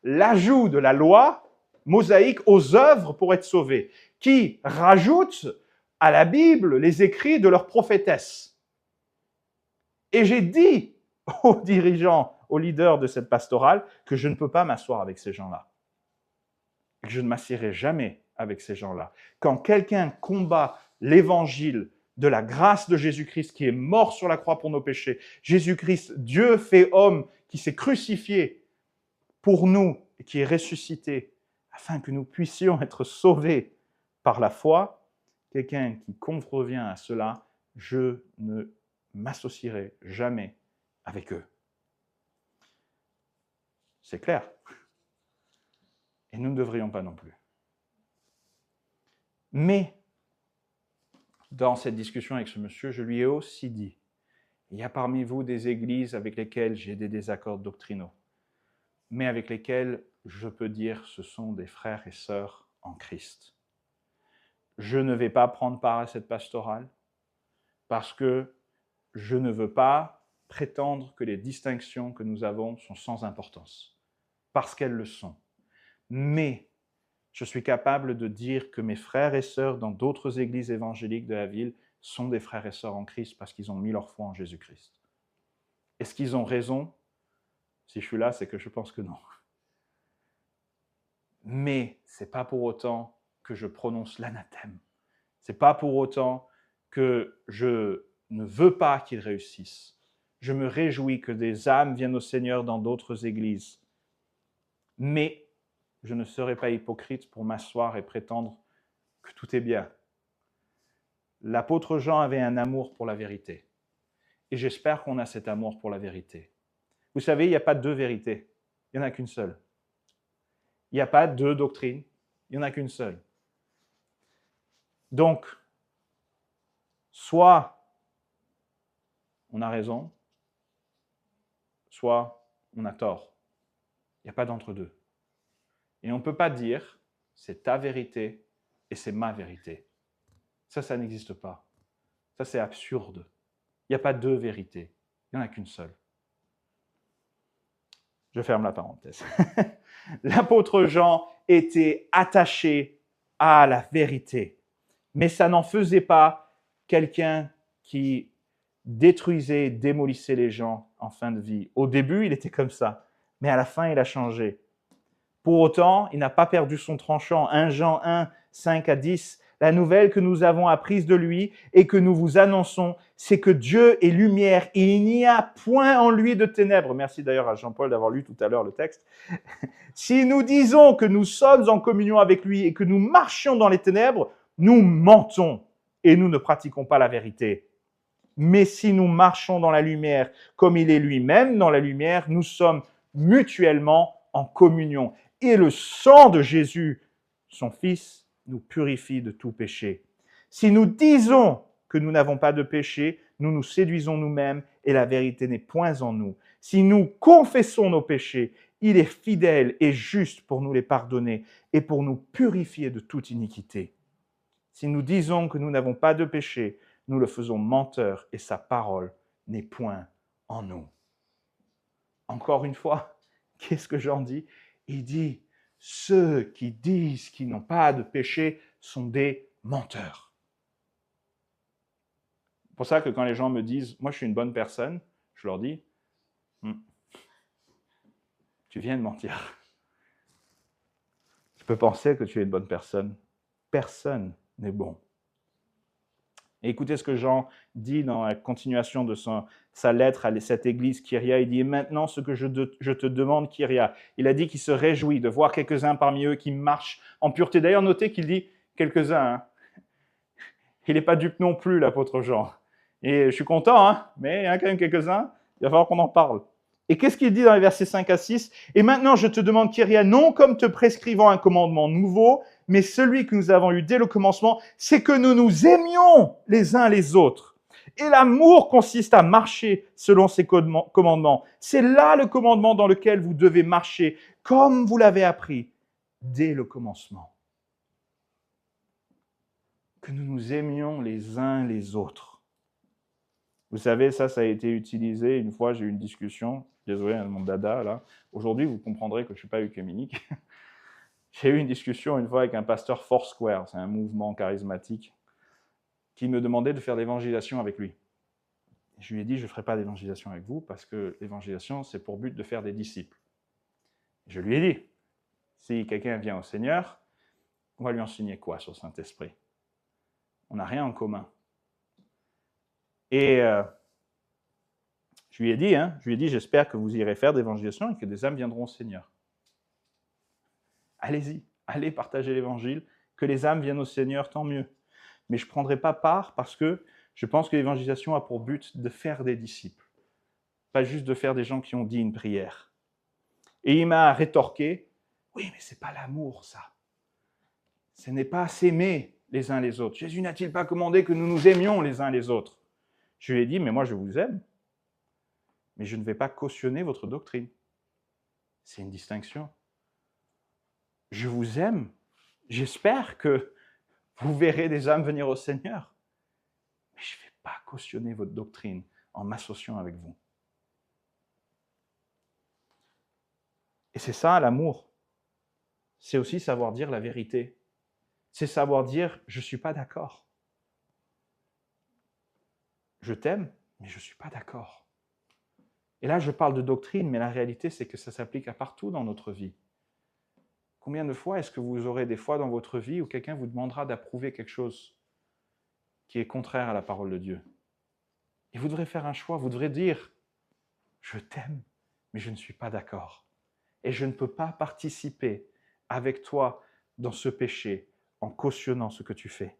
A: l'ajout de la loi mosaïque aux œuvres pour être sauvés, qui rajoutent à la Bible les écrits de leurs prophétesses. Et j'ai dit aux dirigeants, aux leaders de cette pastorale, que je ne peux pas m'asseoir avec ces gens-là. Que je ne m'assierai jamais avec ces gens-là. Quand quelqu'un combat l'évangile de la grâce de Jésus-Christ qui est mort sur la croix pour nos péchés, Jésus-Christ, Dieu fait homme, qui s'est crucifié pour nous et qui est ressuscité, afin que nous puissions être sauvés par la foi, quelqu'un qui contrevient à cela, je ne m'associerai jamais avec eux. C'est clair. Et nous ne devrions pas non plus. Mais, dans cette discussion avec ce monsieur, je lui ai aussi dit, il y a parmi vous des églises avec lesquelles j'ai des désaccords doctrinaux, mais avec lesquelles je peux dire ce sont des frères et sœurs en Christ. Je ne vais pas prendre part à cette pastorale parce que je ne veux pas prétendre que les distinctions que nous avons sont sans importance, parce qu'elles le sont. Mais je suis capable de dire que mes frères et sœurs dans d'autres églises évangéliques de la ville sont des frères et sœurs en Christ parce qu'ils ont mis leur foi en Jésus-Christ. Est-ce qu'ils ont raison? Si je suis là, c'est que je pense que non. Mais ce n'est pas pour autant que je prononce l'anathème. Ce n'est pas pour autant que je ne veux pas qu'ils réussissent. Je me réjouis que des âmes viennent au Seigneur dans d'autres églises. Mais je ne serai pas hypocrite pour m'asseoir et prétendre que tout est bien. L'apôtre Jean avait un amour pour la vérité. Et j'espère qu'on a cet amour pour la vérité. Vous savez, il n'y a pas deux vérités. Il n'y en a qu'une seule. Il n'y a pas deux doctrines. Il n'y en a qu'une seule. Donc, soit on a raison, soit on a tort. Il n'y a pas d'entre-deux. Et on ne peut pas dire, c'est ta vérité et c'est ma vérité. Ça n'existe pas. Ça, c'est absurde. Il n'y a pas deux vérités. Il n'y en a qu'une seule. Je ferme la parenthèse. L'apôtre Jean était attaché à la vérité. Mais ça n'en faisait pas quelqu'un qui détruisait, démolissait les gens en fin de vie. Au début, il était comme ça. Mais à la fin, il a changé. Pour autant, il n'a pas perdu son tranchant. 1 Jean 1, 5 à 10 La nouvelle que nous avons apprise de lui et que nous vous annonçons, c'est que Dieu est lumière et il n'y a point en lui de ténèbres. Merci d'ailleurs à Jean-Paul d'avoir lu tout à l'heure le texte. Si nous disons que nous sommes en communion avec lui et que nous marchions dans les ténèbres, nous mentons et nous ne pratiquons pas la vérité. Mais si nous marchons dans la lumière, comme il est lui-même dans la lumière, nous sommes mutuellement en communion. Et le sang de Jésus, son Fils, nous purifie de tout péché. Si nous disons que nous n'avons pas de péché, nous nous séduisons nous-mêmes et la vérité n'est point en nous. Si nous confessons nos péchés, il est fidèle et juste pour nous les pardonner et pour nous purifier de toute iniquité. Si nous disons que nous n'avons pas de péché, nous le faisons menteur et sa parole n'est point en nous. Encore une fois, qu'est-ce que Jean dit? Il dit, ceux qui disent qu'ils n'ont pas de péché sont des menteurs. C'est pour ça que quand les gens me disent, moi je suis une bonne personne, je leur dis, tu viens de mentir. Tu peux penser que tu es une bonne personne. Personne n'est bon. Et écoutez ce que Jean dit dans la continuation de sa lettre à cette église Kyria. Il dit, maintenant ce que je te demande, Kyria. Il a dit qu'il se réjouit de voir quelques-uns parmi eux qui marchent en pureté. D'ailleurs, notez qu'il dit quelques-uns. Hein. Il n'est pas dupe non plus, l'apôtre Jean. Et je suis content, hein, mais il y en a quand même quelques-uns. Il va falloir qu'on en parle. Et qu'est-ce qu'il dit dans les versets 5 à 6 ? Et maintenant, je te demande, Kyria, non comme te prescrivant un commandement nouveau, mais celui que nous avons eu dès le commencement, c'est que nous nous aimions les uns les autres. Et l'amour consiste à marcher selon ses commandements. C'est là le commandement dans lequel vous devez marcher, comme vous l'avez appris dès le commencement. Que nous nous aimions les uns les autres. Vous savez, ça a été utilisé. Une fois, j'ai eu une discussion. Désolé, mon dada, là. Aujourd'hui, vous comprendrez que je ne suis pas œcuménique. J'ai eu une discussion une fois avec un pasteur Foursquare. C'est un mouvement charismatique qui me demandait de faire l'évangélisation avec lui. Je lui ai dit, je ne ferai pas d'évangélisation avec vous parce que l'évangélisation, c'est pour but de faire des disciples. Je lui ai dit, si quelqu'un vient au Seigneur, on va lui enseigner quoi sur le Saint-Esprit? On n'a rien en commun. Et je lui ai dit, j'espère que vous irez faire d'évangélisation et que des âmes viendront au Seigneur. Allez-y, allez partager l'évangile, que les âmes viennent au Seigneur, tant mieux. Mais je ne prendrai pas part parce que je pense que l'évangélisation a pour but de faire des disciples, pas juste de faire des gens qui ont dit une prière. Et il m'a rétorqué, oui, mais ce n'est pas l'amour, ça. Ce n'est pas s'aimer les uns les autres. Jésus n'a-t-il pas commandé que nous nous aimions les uns les autres? Je lui ai dit, mais moi je vous aime, mais je ne vais pas cautionner votre doctrine. C'est une distinction. Je vous aime, j'espère que vous verrez des âmes venir au Seigneur, mais je ne vais pas cautionner votre doctrine en m'associant avec vous. Et c'est ça l'amour. C'est aussi savoir dire la vérité. C'est savoir dire, je ne suis pas d'accord. Je t'aime, mais je ne suis pas d'accord. Et là, je parle de doctrine, mais la réalité, c'est que ça s'applique à partout dans notre vie. Combien de fois est-ce que vous aurez des fois dans votre vie où quelqu'un vous demandera d'approuver quelque chose qui est contraire à la parole de Dieu? Et vous devrez faire un choix, vous devrez dire, je t'aime, mais je ne suis pas d'accord. Et je ne peux pas participer avec toi dans ce péché en cautionnant ce que tu fais.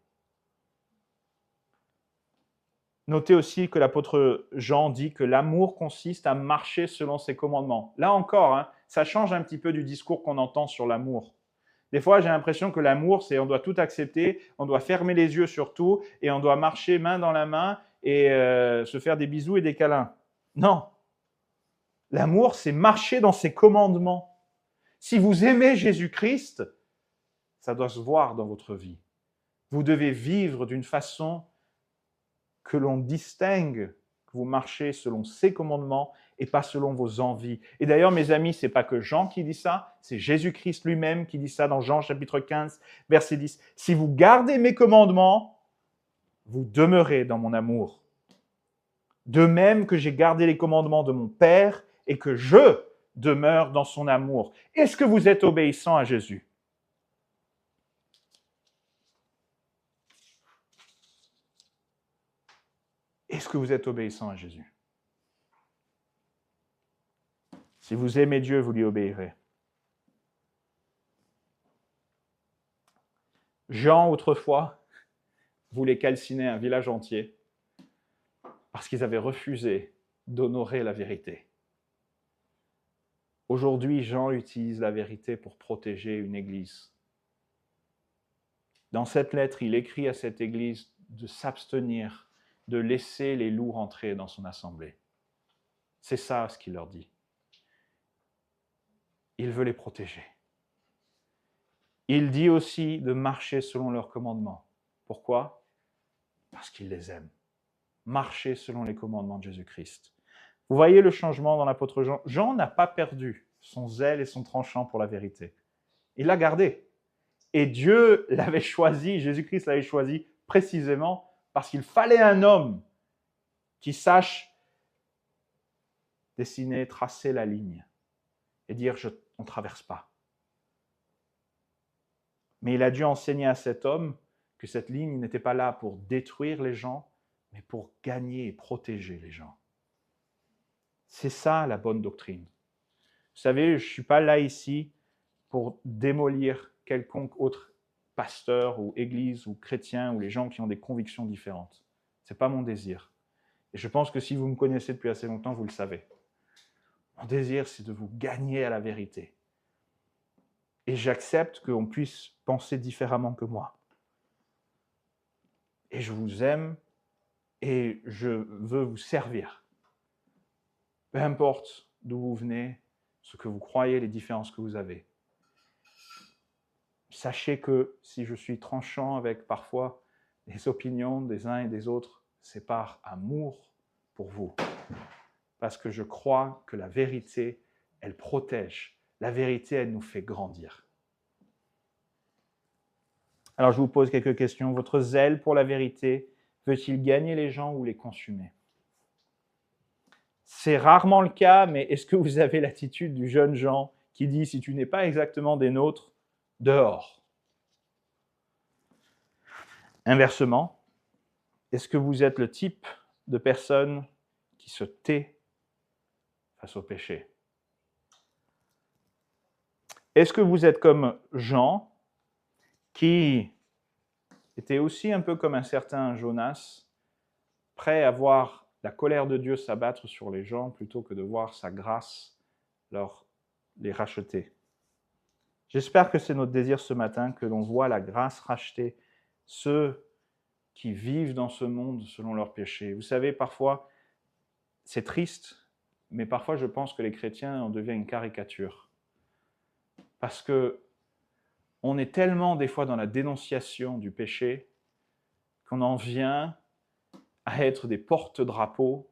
A: Notez aussi que l'apôtre Jean dit que l'amour consiste à marcher selon ses commandements. Là encore, ça change un petit peu du discours qu'on entend sur l'amour. Des fois, j'ai l'impression que l'amour, c'est on doit tout accepter, on doit fermer les yeux sur tout et on doit marcher main dans la main et se faire des bisous et des câlins. Non. L'amour, c'est marcher dans ses commandements. Si vous aimez Jésus-Christ, ça doit se voir dans votre vie. Vous devez vivre d'une façon que l'on distingue que vous marchez selon ses commandements et pas selon vos envies. Et d'ailleurs, mes amis, ce n'est pas que Jean qui dit ça, c'est Jésus-Christ lui-même qui dit ça dans Jean chapitre 15, verset 10. « Si vous gardez mes commandements, vous demeurez dans mon amour. De même que j'ai gardé les commandements de mon Père et que je demeure dans son amour. » Est-ce que vous êtes obéissant à Jésus? est-ce que vous êtes obéissant à Jésus? Si vous aimez Dieu, vous lui obéirez. Jean, autrefois, voulait calciner un village entier parce qu'ils avaient refusé d'honorer la vérité. Aujourd'hui, Jean utilise la vérité pour protéger une église. Dans cette lettre, il écrit à cette église de s'abstenir, de laisser les loups rentrer dans son assemblée. C'est ça ce qu'il leur dit. Il veut les protéger. Il dit aussi de marcher selon leurs commandements. Pourquoi? Parce qu'il les aime. Marcher selon les commandements de Jésus-Christ. Vous voyez le changement dans l'apôtre Jean. Jean n'a pas perdu son zèle et son tranchant pour la vérité. Il l'a gardé. Et Dieu l'avait choisi, Jésus-Christ l'avait choisi précisément parce qu'il fallait un homme qui sache dessiner, tracer la ligne et dire on ne traverse pas. Mais il a dû enseigner à cet homme que cette ligne n'était pas là pour détruire les gens, mais pour gagner et protéger les gens. C'est ça la bonne doctrine. Vous savez, je ne suis pas là ici pour démolir quelconque autre pasteur ou église ou chrétien ou les gens qui ont des convictions différentes. Ce n'est pas mon désir. Et je pense que si vous me connaissez depuis assez longtemps, vous le savez. Mon désir, c'est de vous gagner à la vérité. Et j'accepte qu'on puisse penser différemment que moi. Et je vous aime et je veux vous servir. Peu importe d'où vous venez, ce que vous croyez, les différences que vous avez. Sachez que si je suis tranchant avec parfois les opinions des uns et des autres, c'est par amour pour vous. Parce que je crois que la vérité, elle protège. La vérité, elle nous fait grandir. Alors je vous pose quelques questions. Votre zèle pour la vérité veut-il gagner les gens ou les consumer? C'est rarement le cas, mais est-ce que vous avez l'attitude du jeune Jean qui dit « si tu n'es pas exactement des nôtres, dehors ». Inversement, est-ce que vous êtes le type de personne qui se tait face au péché? Est-ce que vous êtes comme Jean, qui était aussi un peu comme un certain Jonas, prêt à voir la colère de Dieu s'abattre sur les gens plutôt que de voir sa grâce les racheter? J'espère que c'est notre désir ce matin, que l'on voit la grâce racheter ceux qui vivent dans ce monde selon leurs péchés. Vous savez, parfois, c'est triste, mais parfois je pense que les chrétiens en deviennent une caricature. Parce que on est tellement des fois dans la dénonciation du péché qu'on en vient à être des porte-drapeaux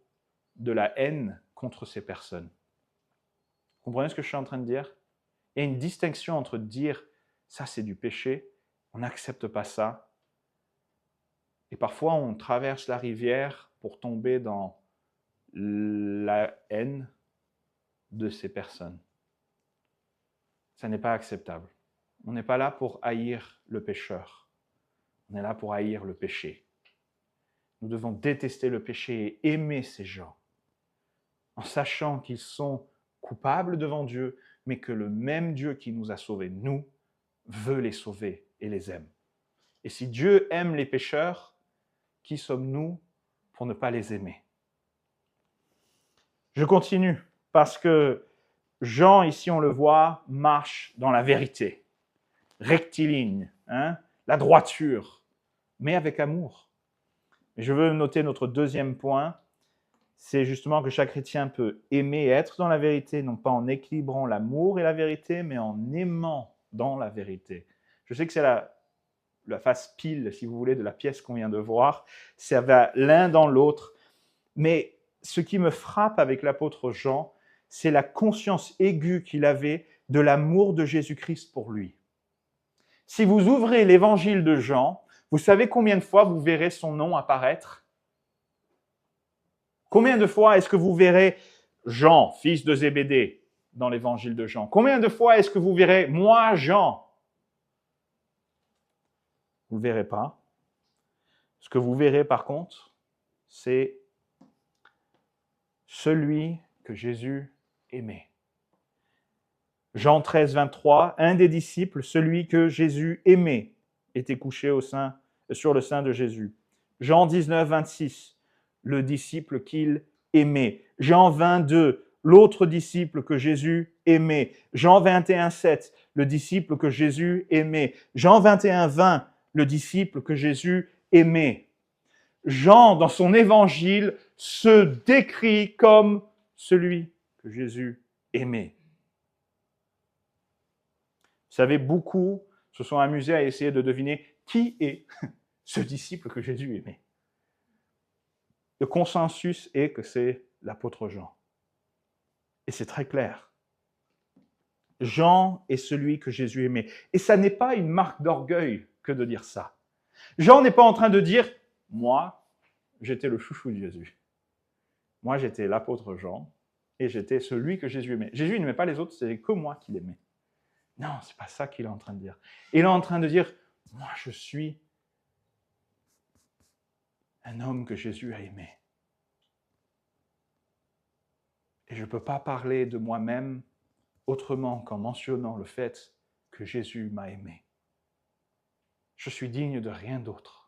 A: de la haine contre ces personnes. Vous comprenez ce que je suis en train de dire? Il y a une distinction entre dire « ça c'est du péché », on n'accepte pas ça. Et parfois on traverse la rivière pour tomber dans la haine de ces personnes. Ça n'est pas acceptable. On n'est pas là pour haïr le pécheur. On est là pour haïr le péché. Nous devons détester le péché et aimer ces gens, en sachant qu'ils sont coupables devant Dieu, mais que le même Dieu qui nous a sauvés, nous, veut les sauver et les aime. Et si Dieu aime les pécheurs, qui sommes-nous pour ne pas les aimer? Je continue, parce que Jean, ici on le voit, marche dans la vérité, rectiligne, la droiture, mais avec amour. Et je veux noter notre deuxième point, c'est justement que chaque chrétien peut aimer et être dans la vérité, non pas en équilibrant l'amour et la vérité, mais en aimant dans la vérité. Je sais que c'est la face pile, si vous voulez, de la pièce qu'on vient de voir. Ça va l'un dans l'autre. Mais ce qui me frappe avec l'apôtre Jean, c'est la conscience aiguë qu'il avait de l'amour de Jésus-Christ pour lui. Si vous ouvrez l'évangile de Jean, vous savez combien de fois vous verrez son nom apparaître? Combien de fois est-ce que vous verrez Jean, fils de Zébédée, dans l'évangile de Jean? Combien de fois est-ce que vous verrez moi, Jean? Vous ne le verrez pas. Ce que vous verrez par contre, c'est celui que Jésus aimait. Jean 13, 23, un des disciples, celui que Jésus aimait, était couché sur le sein de Jésus. Jean 19, 26, le disciple qu'il aimait. Jean 22, l'autre disciple que Jésus aimait. Jean 21, 7, le disciple que Jésus aimait. Jean 21, 20, le disciple que Jésus aimait. Jean, dans son évangile, se décrit comme celui que Jésus aimait. Vous savez, beaucoup se sont amusés à essayer de deviner qui est ce disciple que Jésus aimait. Le consensus est que c'est l'apôtre Jean. Et c'est très clair. Jean est celui que Jésus aimait. Et ça n'est pas une marque d'orgueil que de dire ça. Jean n'est pas en train de dire « Moi, j'étais le chouchou de Jésus. Moi, j'étais l'apôtre Jean et j'étais celui que Jésus aimait. » Jésus n'aimait pas les autres, c'est que moi qu'il aimait. Non, ce n'est pas ça qu'il est en train de dire. Il est en train de dire « Moi, je suis un homme que Jésus a aimé. Et je ne peux pas parler de moi-même autrement qu'en mentionnant le fait que Jésus m'a aimé. Je suis digne de rien d'autre. »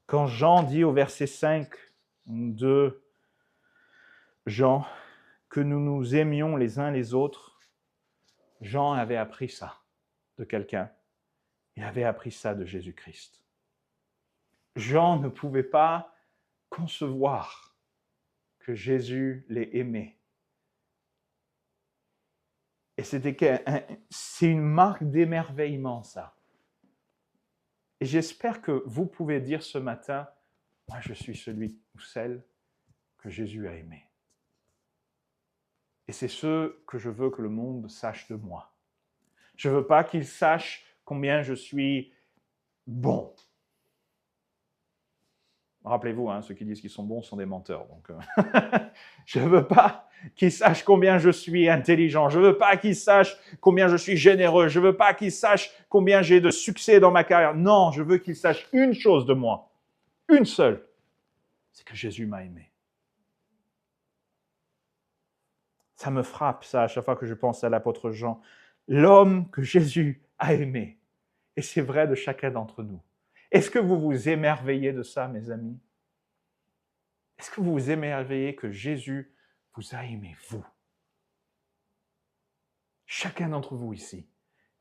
A: Quand Jean dit au verset 5 de Jean que nous nous aimions les uns les autres, Jean avait appris ça de quelqu'un. Il avait appris ça de Jésus-Christ. Jean ne pouvait pas concevoir que Jésus l'ait aimé. Et c'est une marque d'émerveillement, ça. Et j'espère que vous pouvez dire ce matin, moi je suis celui ou celle que Jésus a aimé. Et c'est ce que je veux que le monde sache de moi. Je ne veux pas qu'il sache combien je suis bon. Rappelez-vous, ceux qui disent qu'ils sont bons sont des menteurs. Donc, je ne veux pas qu'ils sachent combien je suis intelligent. Je ne veux pas qu'ils sachent combien je suis généreux. Je ne veux pas qu'ils sachent combien j'ai de succès dans ma carrière. Non, je veux qu'ils sachent une chose de moi. Une seule. C'est que Jésus m'a aimé. Ça me frappe, ça, à chaque fois que je pense à l'apôtre Jean. L'homme que Jésus a aimé. Et c'est vrai de chacun d'entre nous. Est-ce que vous vous émerveillez de ça, mes amis? Est-ce que vous vous émerveillez que Jésus vous a aimé, vous? Chacun d'entre vous ici,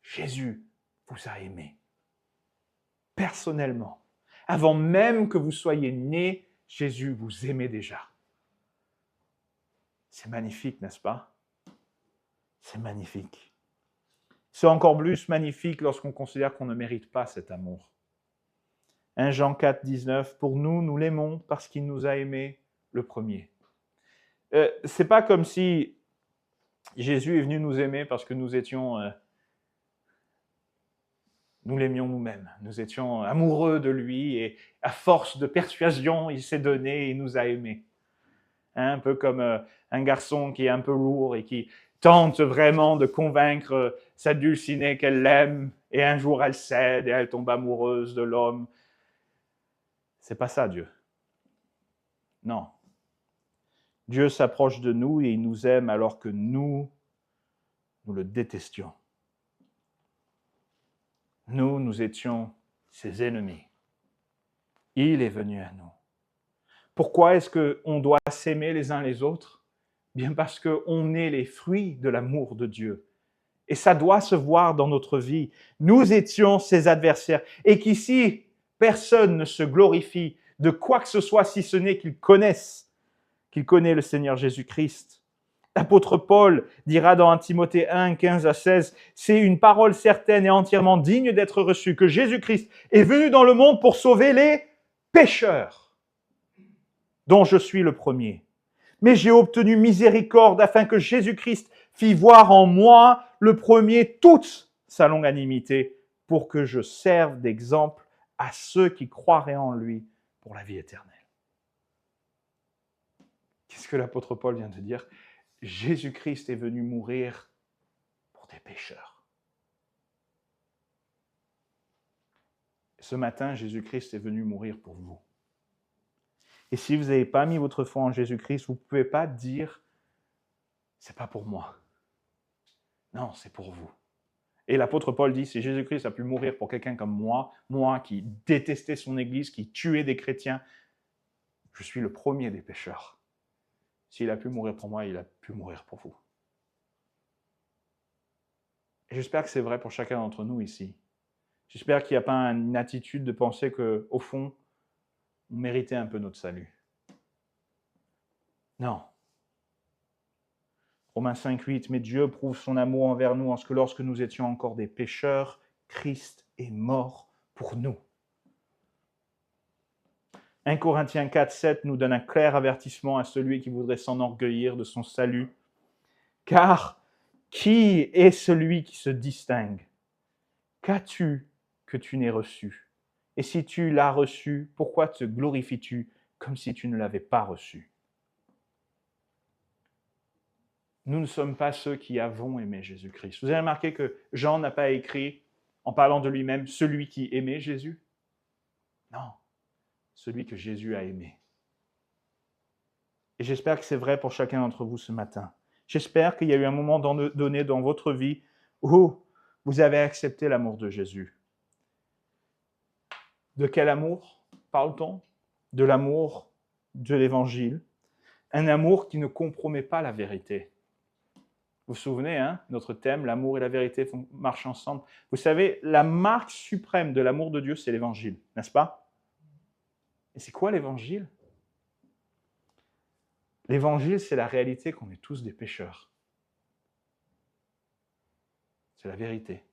A: Jésus vous a aimé. Personnellement. Avant même que vous soyez né, Jésus vous aimait déjà. C'est magnifique, n'est-ce pas? C'est magnifique. C'est encore plus magnifique lorsqu'on considère qu'on ne mérite pas cet amour. 1 Jean 4, 19, pour nous, nous l'aimons parce qu'il nous a aimés le premier. C'est pas comme si Jésus est venu nous aimer parce que nous l'aimions nous-mêmes. Nous étions amoureux de lui et à force de persuasion, il s'est donné et il nous a aimés. Un peu comme un garçon qui est un peu lourd et qui tente vraiment de convaincre sa dulcinée qu'elle l'aime et un jour elle cède et elle tombe amoureuse de l'homme. C'est pas ça, Dieu. Non. Dieu s'approche de nous et il nous aime alors que nous le détestions. Nous étions ses ennemis. Il est venu à nous. Pourquoi est-ce qu'on doit s'aimer les uns les autres? Bien parce qu'on est les fruits de l'amour de Dieu. Et ça doit se voir dans notre vie. Nous étions ses adversaires. Et qu'ici, personne ne se glorifie de quoi que ce soit si ce n'est qu'il connaît le Seigneur Jésus-Christ. L'apôtre Paul dira dans 1 Timothée 1, 15 à 16, « C'est une parole certaine et entièrement digne d'être reçue, que Jésus-Christ est venu dans le monde pour sauver les pécheurs, dont je suis le premier. Mais j'ai obtenu miséricorde afin que Jésus-Christ fît voir en moi le premier toute sa longanimité, pour que je serve d'exemple à ceux qui croiraient en lui pour la vie éternelle. » Qu'est-ce que l'apôtre Paul vient de dire? Jésus-Christ est venu mourir pour des pécheurs. Ce matin, Jésus-Christ est venu mourir pour vous. Et si vous n'avez pas mis votre foi en Jésus-Christ, vous ne pouvez pas dire « c'est pas pour moi ». Non, c'est pour vous. Et l'apôtre Paul dit, si Jésus-Christ a pu mourir pour quelqu'un comme moi qui détestais son Église, qui tuait des chrétiens, je suis le premier des pécheurs. S'il a pu mourir pour moi, il a pu mourir pour vous. Et j'espère que c'est vrai pour chacun d'entre nous ici. J'espère qu'il n'y a pas une attitude de penser qu'au fond, on méritait un peu notre salut. Non. Romains 5, 8, mais Dieu prouve son amour envers nous en ce que lorsque nous étions encore des pécheurs, Christ est mort pour nous. 1 Corinthiens 4, 7 nous donne un clair avertissement à celui qui voudrait s'enorgueillir de son salut. Car qui est celui qui se distingue? Qu'as-tu que tu n'aies reçu? Et si tu l'as reçu, pourquoi te glorifies-tu comme si tu ne l'avais pas reçu? Nous ne sommes pas ceux qui avons aimé Jésus-Christ. Vous avez remarqué que Jean n'a pas écrit, en parlant de lui-même, celui qui aimait Jésus? Non, celui que Jésus a aimé. Et j'espère que c'est vrai pour chacun d'entre vous ce matin. J'espère qu'il y a eu un moment donné dans votre vie où vous avez accepté l'amour de Jésus. De quel amour parle-t-on? De l'amour de l'Évangile. Un amour qui ne compromet pas la vérité. Vous vous souvenez, notre thème, l'amour et la vérité marchent ensemble. Vous savez, la marque suprême de l'amour de Dieu, c'est l'Évangile, n'est-ce pas? Et c'est quoi l'Évangile? L'Évangile, c'est la réalité qu'on est tous des pécheurs. C'est la vérité.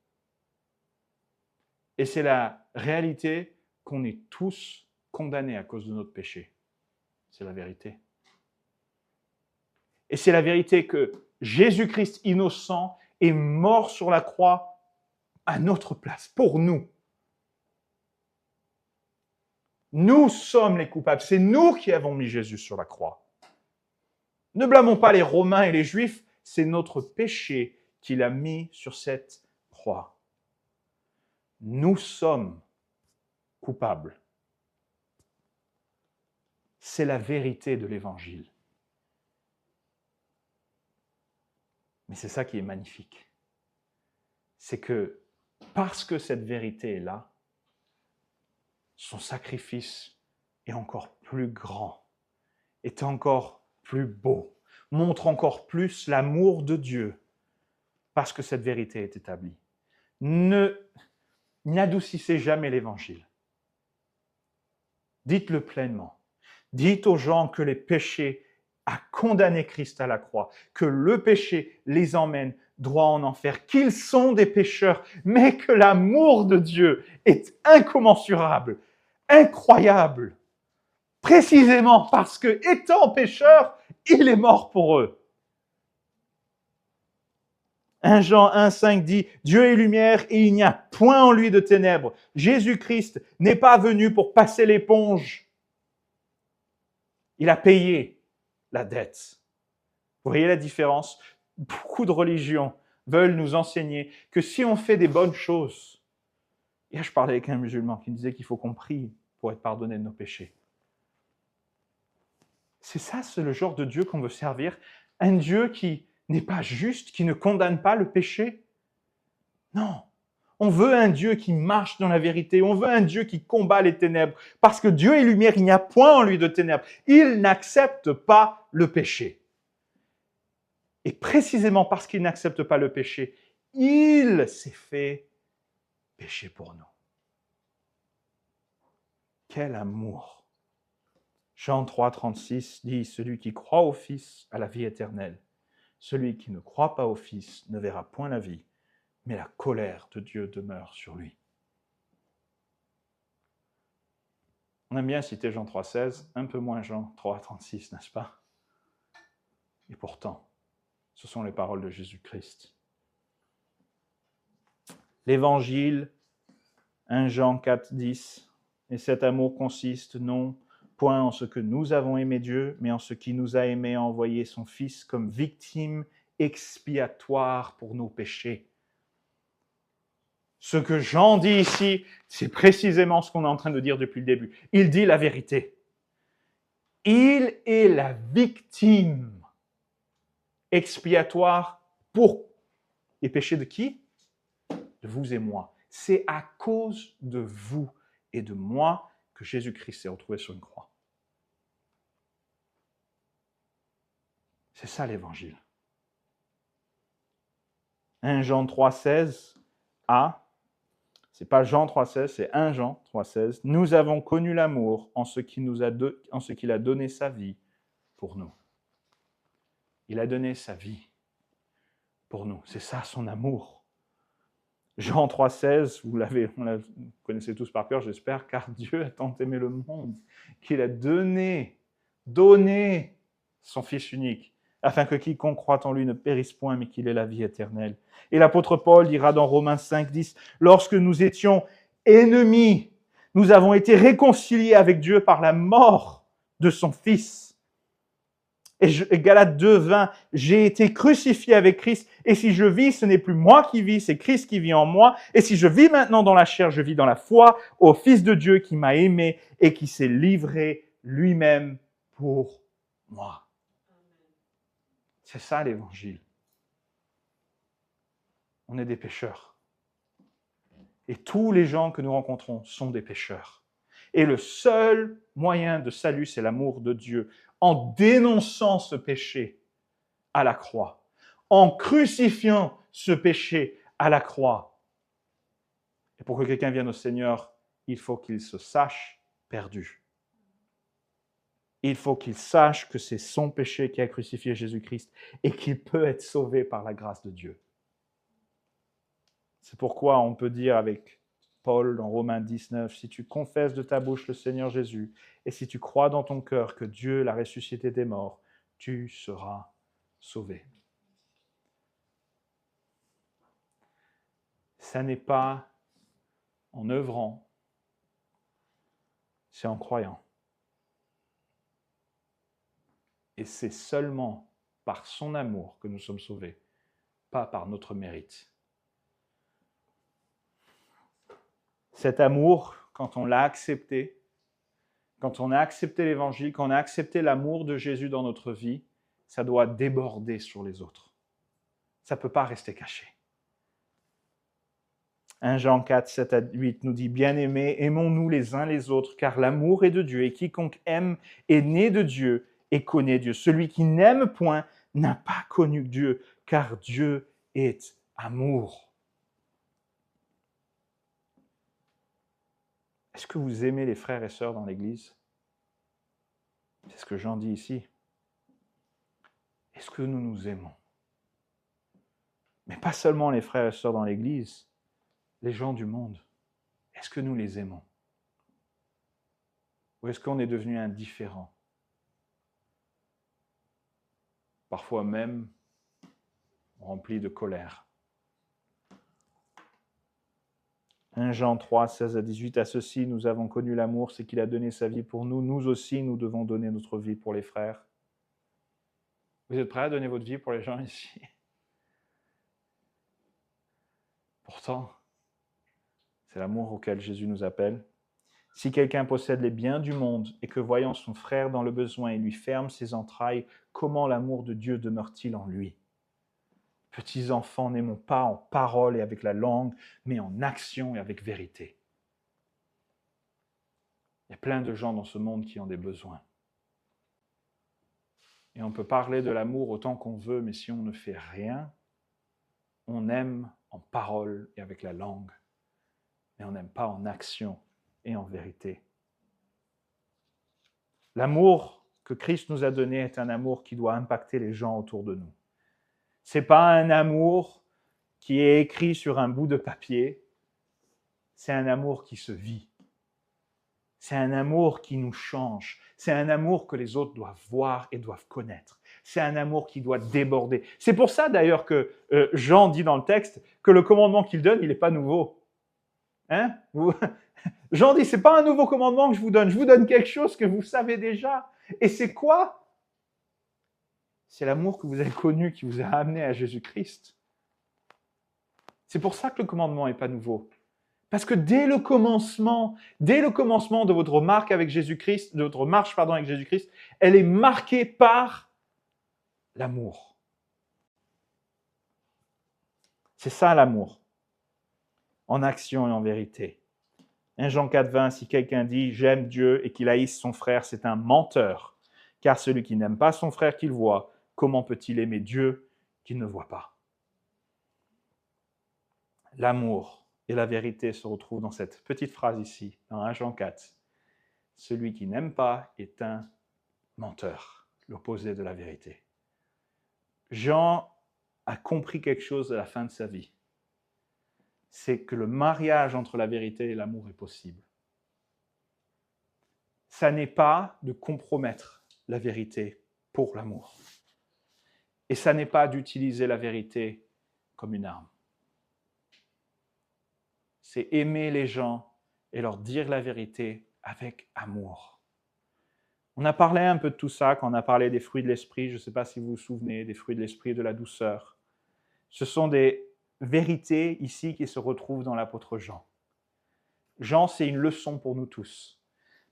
A: Et c'est la réalité qu'on est tous condamnés à cause de notre péché. C'est la vérité. Et c'est la vérité que Jésus-Christ innocent est mort sur la croix à notre place, pour nous. Nous sommes les coupables. C'est nous qui avons mis Jésus sur la croix. Ne blâmons pas les Romains et les Juifs, c'est notre péché qu'il a mis sur cette croix. Nous sommes coupables. C'est la vérité de l'Évangile. Mais c'est ça qui est magnifique. C'est que parce que cette vérité est là, son sacrifice est encore plus grand, est encore plus beau, montre encore plus l'amour de Dieu parce que cette vérité est établie. N'adoucissez jamais l'Évangile. Dites-le pleinement. Dites aux gens que les péchés a condamné Christ à la croix, que le péché les emmène droit en enfer, qu'ils sont des pécheurs, mais que l'amour de Dieu est incommensurable, incroyable, précisément parce que, étant pécheur, il est mort pour eux. 1 Jean 1, 5 dit « Dieu est lumière et il n'y a point en lui de ténèbres. Jésus-Christ n'est pas venu pour passer l'éponge. Il a payé la dette. » Vous voyez la différence? Beaucoup de religions veulent nous enseigner que si on fait des bonnes choses, hier je parlais avec un musulman qui me disait qu'il faut qu'on prie pour être pardonné de nos péchés. C'est ça, c'est le genre de Dieu qu'on veut servir. Un Dieu qui n'est pas juste, qui ne condamne pas le péché. Non, on veut un Dieu qui marche dans la vérité, on veut un Dieu qui combat les ténèbres, parce que Dieu est lumière, il n'y a point en lui de ténèbres. Il n'accepte pas le péché. Et précisément parce qu'il n'accepte pas le péché, il s'est fait péché pour nous. Quel amour! Jean 3, 36 dit « Celui qui croit au Fils a la vie éternelle. Celui qui ne croit pas au Fils ne verra point la vie, mais la colère de Dieu demeure sur lui. » On aime bien citer Jean 3, 16, un peu moins Jean 3, 36, n'est-ce pas? Et pourtant, ce sont les paroles de Jésus-Christ. L'Évangile, 1 Jean 4, 10, et cet amour consiste non point en ce que nous avons aimé Dieu, mais en ce qui nous a aimés et a envoyé son Fils comme victime expiatoire pour nos péchés. Ce que Jean dit ici, c'est précisément ce qu'on est en train de dire depuis le début. Il dit la vérité. Il est la victime expiatoire pour les péchés de qui? De vous et moi. C'est à cause de vous et de moi que Jésus-Christ s'est retrouvé sur une croix. C'est ça l'évangile. 1 Jean 3,16 A, c'est pas Jean 3,16, c'est 1 Jean 3,16. Nous avons connu l'amour en ce qu'il a donné sa vie pour nous. Il a donné sa vie pour nous. C'est ça son amour. Jean 3,16, vous connaissez tous par cœur, j'espère, car Dieu a tant aimé le monde qu'il a donné son Fils unique, afin que quiconque croit en lui ne périsse point, mais qu'il ait la vie éternelle. Et l'apôtre Paul dira dans Romains 5,10, « Lorsque nous étions ennemis, nous avons été réconciliés avec Dieu par la mort de son Fils. » Et Galates 2,20, « J'ai été crucifié avec Christ, et si je vis, ce n'est plus moi qui vis, c'est Christ qui vit en moi. Et si je vis maintenant dans la chair, je vis dans la foi au Fils de Dieu qui m'a aimé et qui s'est livré lui-même pour moi. » C'est ça l'évangile. On est des pécheurs. Et tous les gens que nous rencontrons sont des pécheurs. Et le seul moyen de salut, c'est l'amour de Dieu. En dénonçant ce péché à la croix, en crucifiant ce péché à la croix. Et pour que quelqu'un vienne au Seigneur, il faut qu'il se sache perdu. Il faut qu'il sache que c'est son péché qui a crucifié Jésus-Christ et qu'il peut être sauvé par la grâce de Dieu. C'est pourquoi on peut dire avec Paul dans Romains 19, « Si tu confesses de ta bouche le Seigneur Jésus et si tu crois dans ton cœur que Dieu l'a ressuscité des morts, tu seras sauvé. » Ça n'est pas en œuvrant, c'est en croyant. Et c'est seulement par son amour que nous sommes sauvés, pas par notre mérite. Cet amour, quand on l'a accepté, quand on a accepté l'Évangile, quand on a accepté l'amour de Jésus dans notre vie, ça doit déborder sur les autres. Ça ne peut pas rester caché. 1 Jean 4, 7 à 8 nous dit « Bien-aimés, aimons-nous les uns les autres, car l'amour est de Dieu, et quiconque aime est né de Dieu et connaît Dieu. Celui qui n'aime point n'a pas connu Dieu, car Dieu est amour. » Est-ce que vous aimez les frères et sœurs dans l'Église? C'est ce que Jean dit ici. Est-ce que nous nous aimons? Mais pas seulement les frères et sœurs dans l'Église, les gens du monde. Est-ce que nous les aimons? Ou est-ce qu'on est devenu indifférent? Parfois même rempli de colère. 1 Jean 3, 16 à 18, « À ceci, nous avons connu l'amour, c'est qu'il a donné sa vie pour nous. Nous aussi, nous devons donner notre vie pour les frères. » Vous êtes prêts à donner votre vie pour les gens ici? Pourtant, c'est l'amour auquel Jésus nous appelle. « Si quelqu'un possède les biens du monde et que voyant son frère dans le besoin, il lui ferme ses entrailles, comment l'amour de Dieu demeure-t-il en lui? Petits enfants, n'aimons pas en parole et avec la langue, mais en action et avec vérité. » Il y a plein de gens dans ce monde qui ont des besoins. Et on peut parler de l'amour autant qu'on veut, mais si on ne fait rien, on aime en parole et avec la langue, mais on n'aime pas en action et en vérité. L'amour que Christ nous a donné est un amour qui doit impacter les gens autour de nous. Ce n'est pas un amour qui est écrit sur un bout de papier, c'est un amour qui se vit. C'est un amour qui nous change. C'est un amour que les autres doivent voir et doivent connaître. C'est un amour qui doit déborder. C'est pour ça d'ailleurs que Jean dit dans le texte que le commandement qu'il donne, il n'est pas nouveau. Hein? Jean dit, ce n'est pas un nouveau commandement que je vous donne quelque chose que vous savez déjà. Et c'est quoi? C'est l'amour que vous avez connu qui vous a amené à Jésus-Christ. C'est pour ça que le commandement n'est pas nouveau. Parce que dès le commencement de votre marche avec Jésus-Christ, avec Jésus-Christ, elle est marquée par l'amour. C'est ça l'amour, en action et en vérité. 1 Jean 4,20, si quelqu'un dit « j'aime Dieu » et qu'il haïsse son frère, c'est un menteur. Car celui qui n'aime pas son frère qu'il voit, comment peut-il aimer Dieu qu'il ne voit pas? L'amour et la vérité se retrouvent dans cette petite phrase ici, dans 1 Jean 4. Celui qui n'aime pas est un menteur, l'opposé de la vérité. Jean a compris quelque chose à la fin de sa vie. C'est que le mariage entre la vérité et l'amour est possible. Ça n'est pas de compromettre la vérité pour l'amour. Et ça n'est pas d'utiliser la vérité comme une arme. C'est aimer les gens et leur dire la vérité avec amour. On a parlé un peu de tout ça quand on a parlé des fruits de l'esprit. Je ne sais pas si vous vous souvenez des fruits de l'esprit et de la douceur. Ce sont des vérités ici qui se retrouvent dans l'apôtre Jean. Jean, c'est une leçon pour nous tous.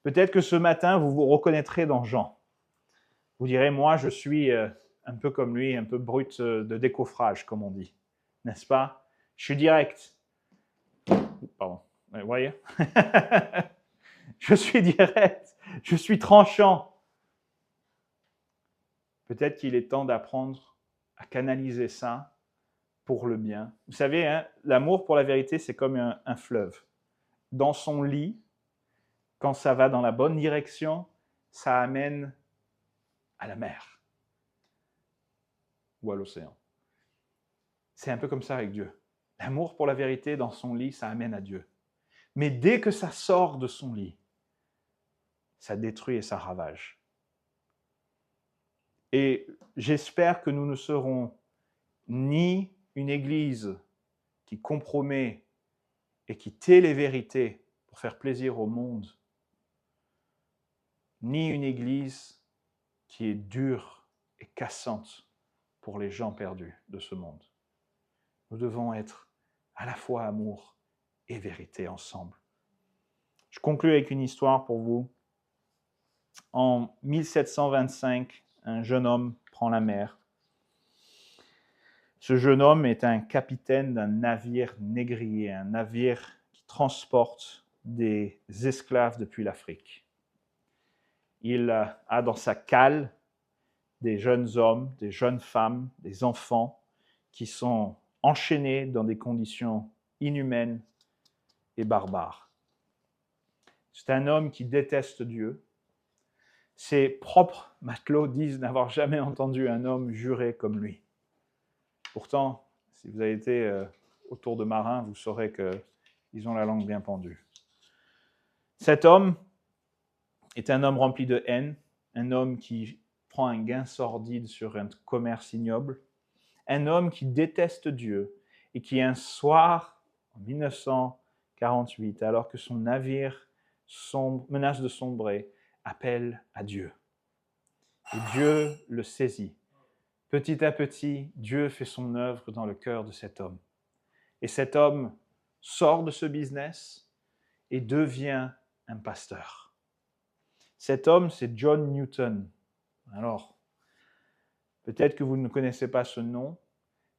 A: Peut-être que ce matin, vous vous reconnaîtrez dans Jean. Vous direz, moi, je suis un peu comme lui, un peu brut de décoffrage, comme on dit. N'est-ce pas? Je suis direct. Pardon. Vous voyez? Je suis direct. Je suis tranchant. Peut-être qu'il est temps d'apprendre à canaliser ça pour le bien. Vous savez, hein, l'amour pour la vérité, c'est comme un fleuve. Dans son lit, quand ça va dans la bonne direction, ça amène à la mer ou à l'océan. C'est un peu comme ça avec Dieu. L'amour pour la vérité dans son lit, ça amène à Dieu. Mais dès que ça sort de son lit, ça détruit et ça ravage. Et j'espère que nous ne serons ni une église qui compromet et qui tait les vérités pour faire plaisir au monde, ni une église qui est dure et cassante pour les gens perdus de ce monde. Nous devons être à la fois amour et vérité ensemble. Je conclue avec une histoire pour vous. En 1725, un jeune homme prend la mer. Ce jeune homme est un capitaine d'un navire négrier, un navire qui transporte des esclaves depuis l'Afrique. Il a dans sa cale des jeunes hommes, des jeunes femmes, des enfants qui sont enchaînés dans des conditions inhumaines et barbares. C'est un homme qui déteste Dieu. Ses propres matelots disent n'avoir jamais entendu un homme jurer comme lui. Pourtant, si vous avez été autour de marins, vous saurez qu'ils ont la langue bien pendue. Cet homme est un homme rempli de haine, un homme qui prend un gain sordide sur un commerce ignoble, un homme qui déteste Dieu et qui un soir, en 1948, alors que son navire menace de sombrer, appelle à Dieu. Et Dieu le saisit. Petit à petit, Dieu fait son œuvre dans le cœur de cet homme. Et cet homme sort de ce business et devient un pasteur. Cet homme, c'est John Newton. Alors, peut-être que vous ne connaissez pas ce nom,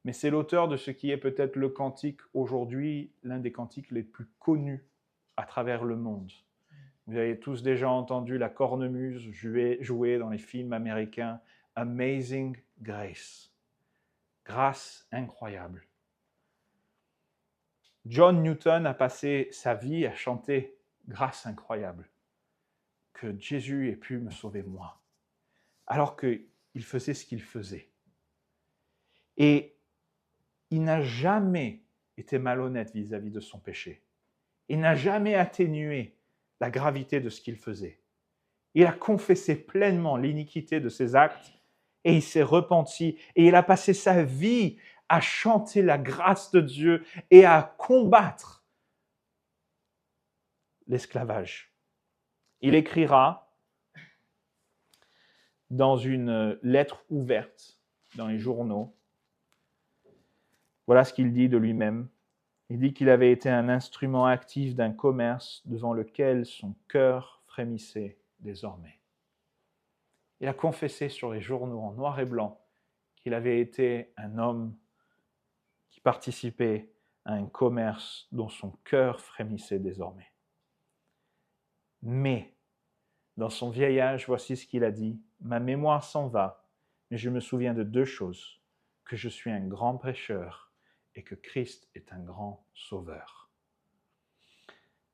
A: mais c'est l'auteur de ce qui est peut-être le cantique aujourd'hui, l'un des cantiques les plus connus à travers le monde. Vous avez tous déjà entendu la cornemuse jouer dans les films américains « Amazing Grace ». Grâce incroyable. John Newton a passé sa vie à chanter « Grâce incroyable », que Jésus ait pu me sauver moi, alors qu'il faisait ce qu'il faisait. Et il n'a jamais été malhonnête vis-à-vis de son péché. Il n'a jamais atténué la gravité de ce qu'il faisait. Il a confessé pleinement l'iniquité de ses actes et il s'est repenti et il a passé sa vie à chanter la grâce de Dieu et à combattre l'esclavage. Il écrira dans une lettre ouverte dans les journaux, voilà ce qu'il dit de lui-même. Il dit qu'il avait été un instrument actif d'un commerce devant lequel son cœur frémissait désormais. Il a confessé sur les journaux en noir et blanc qu'il avait été un homme qui participait à un commerce dont son cœur frémissait désormais. Mais, dans son vieil âge, voici ce qu'il a dit. Ma mémoire s'en va, mais je me souviens de 2 choses, que je suis un grand pécheur et que Christ est un grand sauveur.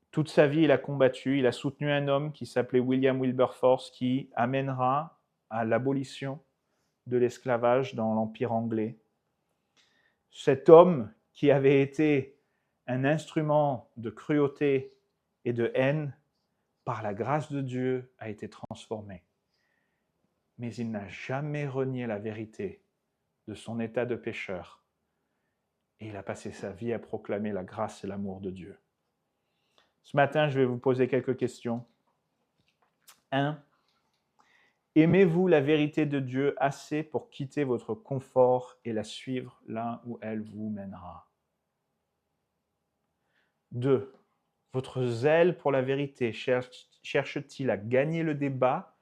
A: Toute sa vie, il a combattu, il a soutenu un homme qui s'appelait William Wilberforce, qui amènera à l'abolition de l'esclavage dans l'Empire anglais. Cet homme qui avait été un instrument de cruauté et de haine, par la grâce de Dieu, a été transformé. Mais il n'a jamais renié la vérité de son état de pécheur. Et il a passé sa vie à proclamer la grâce et l'amour de Dieu. Ce matin, je vais vous poser quelques questions. 1. Aimez-vous la vérité de Dieu assez pour quitter votre confort et la suivre là où elle vous mènera? 2. Votre zèle pour la vérité cherche-t-il à gagner le débat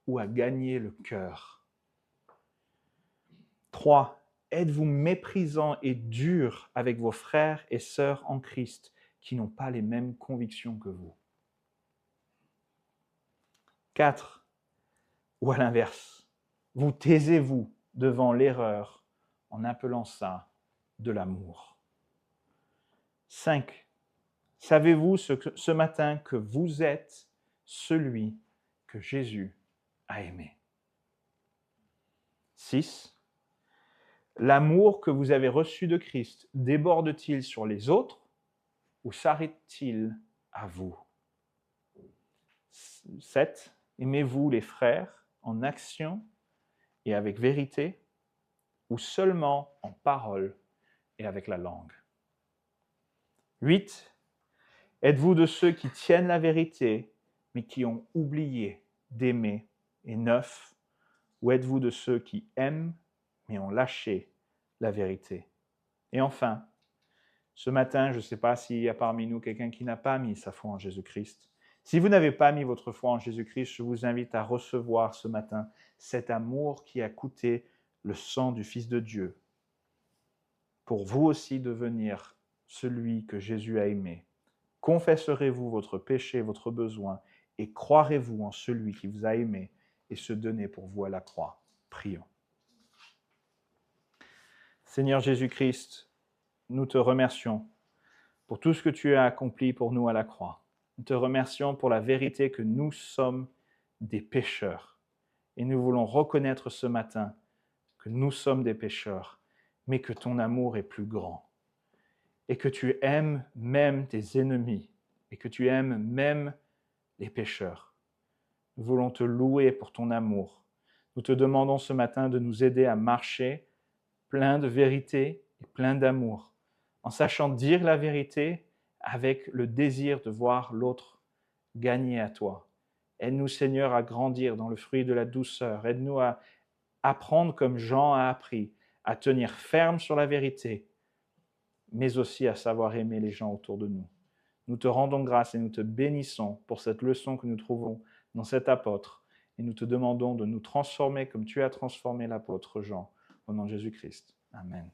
A: ou à gagner le cœur? 3. Êtes-vous méprisant et dur avec vos frères et sœurs en Christ qui n'ont pas les mêmes convictions que vous? 4. Ou à l'inverse, vous taisez-vous devant l'erreur en appelant ça de l'amour? 5. Savez-vous ce matin que vous êtes celui que Jésus a aimé? 6. L'amour que vous avez reçu de Christ déborde-t-il sur les autres ou s'arrête-t-il à vous? 7. Aimez-vous les frères en action et avec vérité ou seulement en parole et avec la langue? 8. Êtes-vous de ceux qui tiennent la vérité mais qui ont oublié d'aimer? Et 9. Ou êtes-vous de ceux qui aiment mais ont lâché la vérité? Et enfin, ce matin, je ne sais pas s'il y a parmi nous quelqu'un qui n'a pas mis sa foi en Jésus-Christ. Si vous n'avez pas mis votre foi en Jésus-Christ, je vous invite à recevoir ce matin cet amour qui a coûté le sang du Fils de Dieu, pour vous aussi devenir celui que Jésus a aimé. Confesserez-vous votre péché, votre besoin, et croirez-vous en celui qui vous a aimé et se donner pour vous à la croix? Prions. Seigneur Jésus-Christ, nous te remercions pour tout ce que tu as accompli pour nous à la croix. Nous te remercions pour la vérité que nous sommes des pécheurs. Et nous voulons reconnaître ce matin que nous sommes des pécheurs, mais que ton amour est plus grand. Et que tu aimes même tes ennemis, et que tu aimes même les pécheurs. Nous voulons te louer pour ton amour. Nous te demandons ce matin de nous aider à marcher plein de vérité et plein d'amour, en sachant dire la vérité avec le désir de voir l'autre gagner à toi. Aide-nous, Seigneur, à grandir dans le fruit de la douceur. Aide-nous à apprendre comme Jean a appris, à tenir ferme sur la vérité, mais aussi à savoir aimer les gens autour de nous. Nous te rendons grâce et nous te bénissons pour cette leçon que nous trouvons dans cet apôtre. Et nous te demandons de nous transformer comme tu as transformé l'apôtre Jean. Au nom de Jésus-Christ. Amen.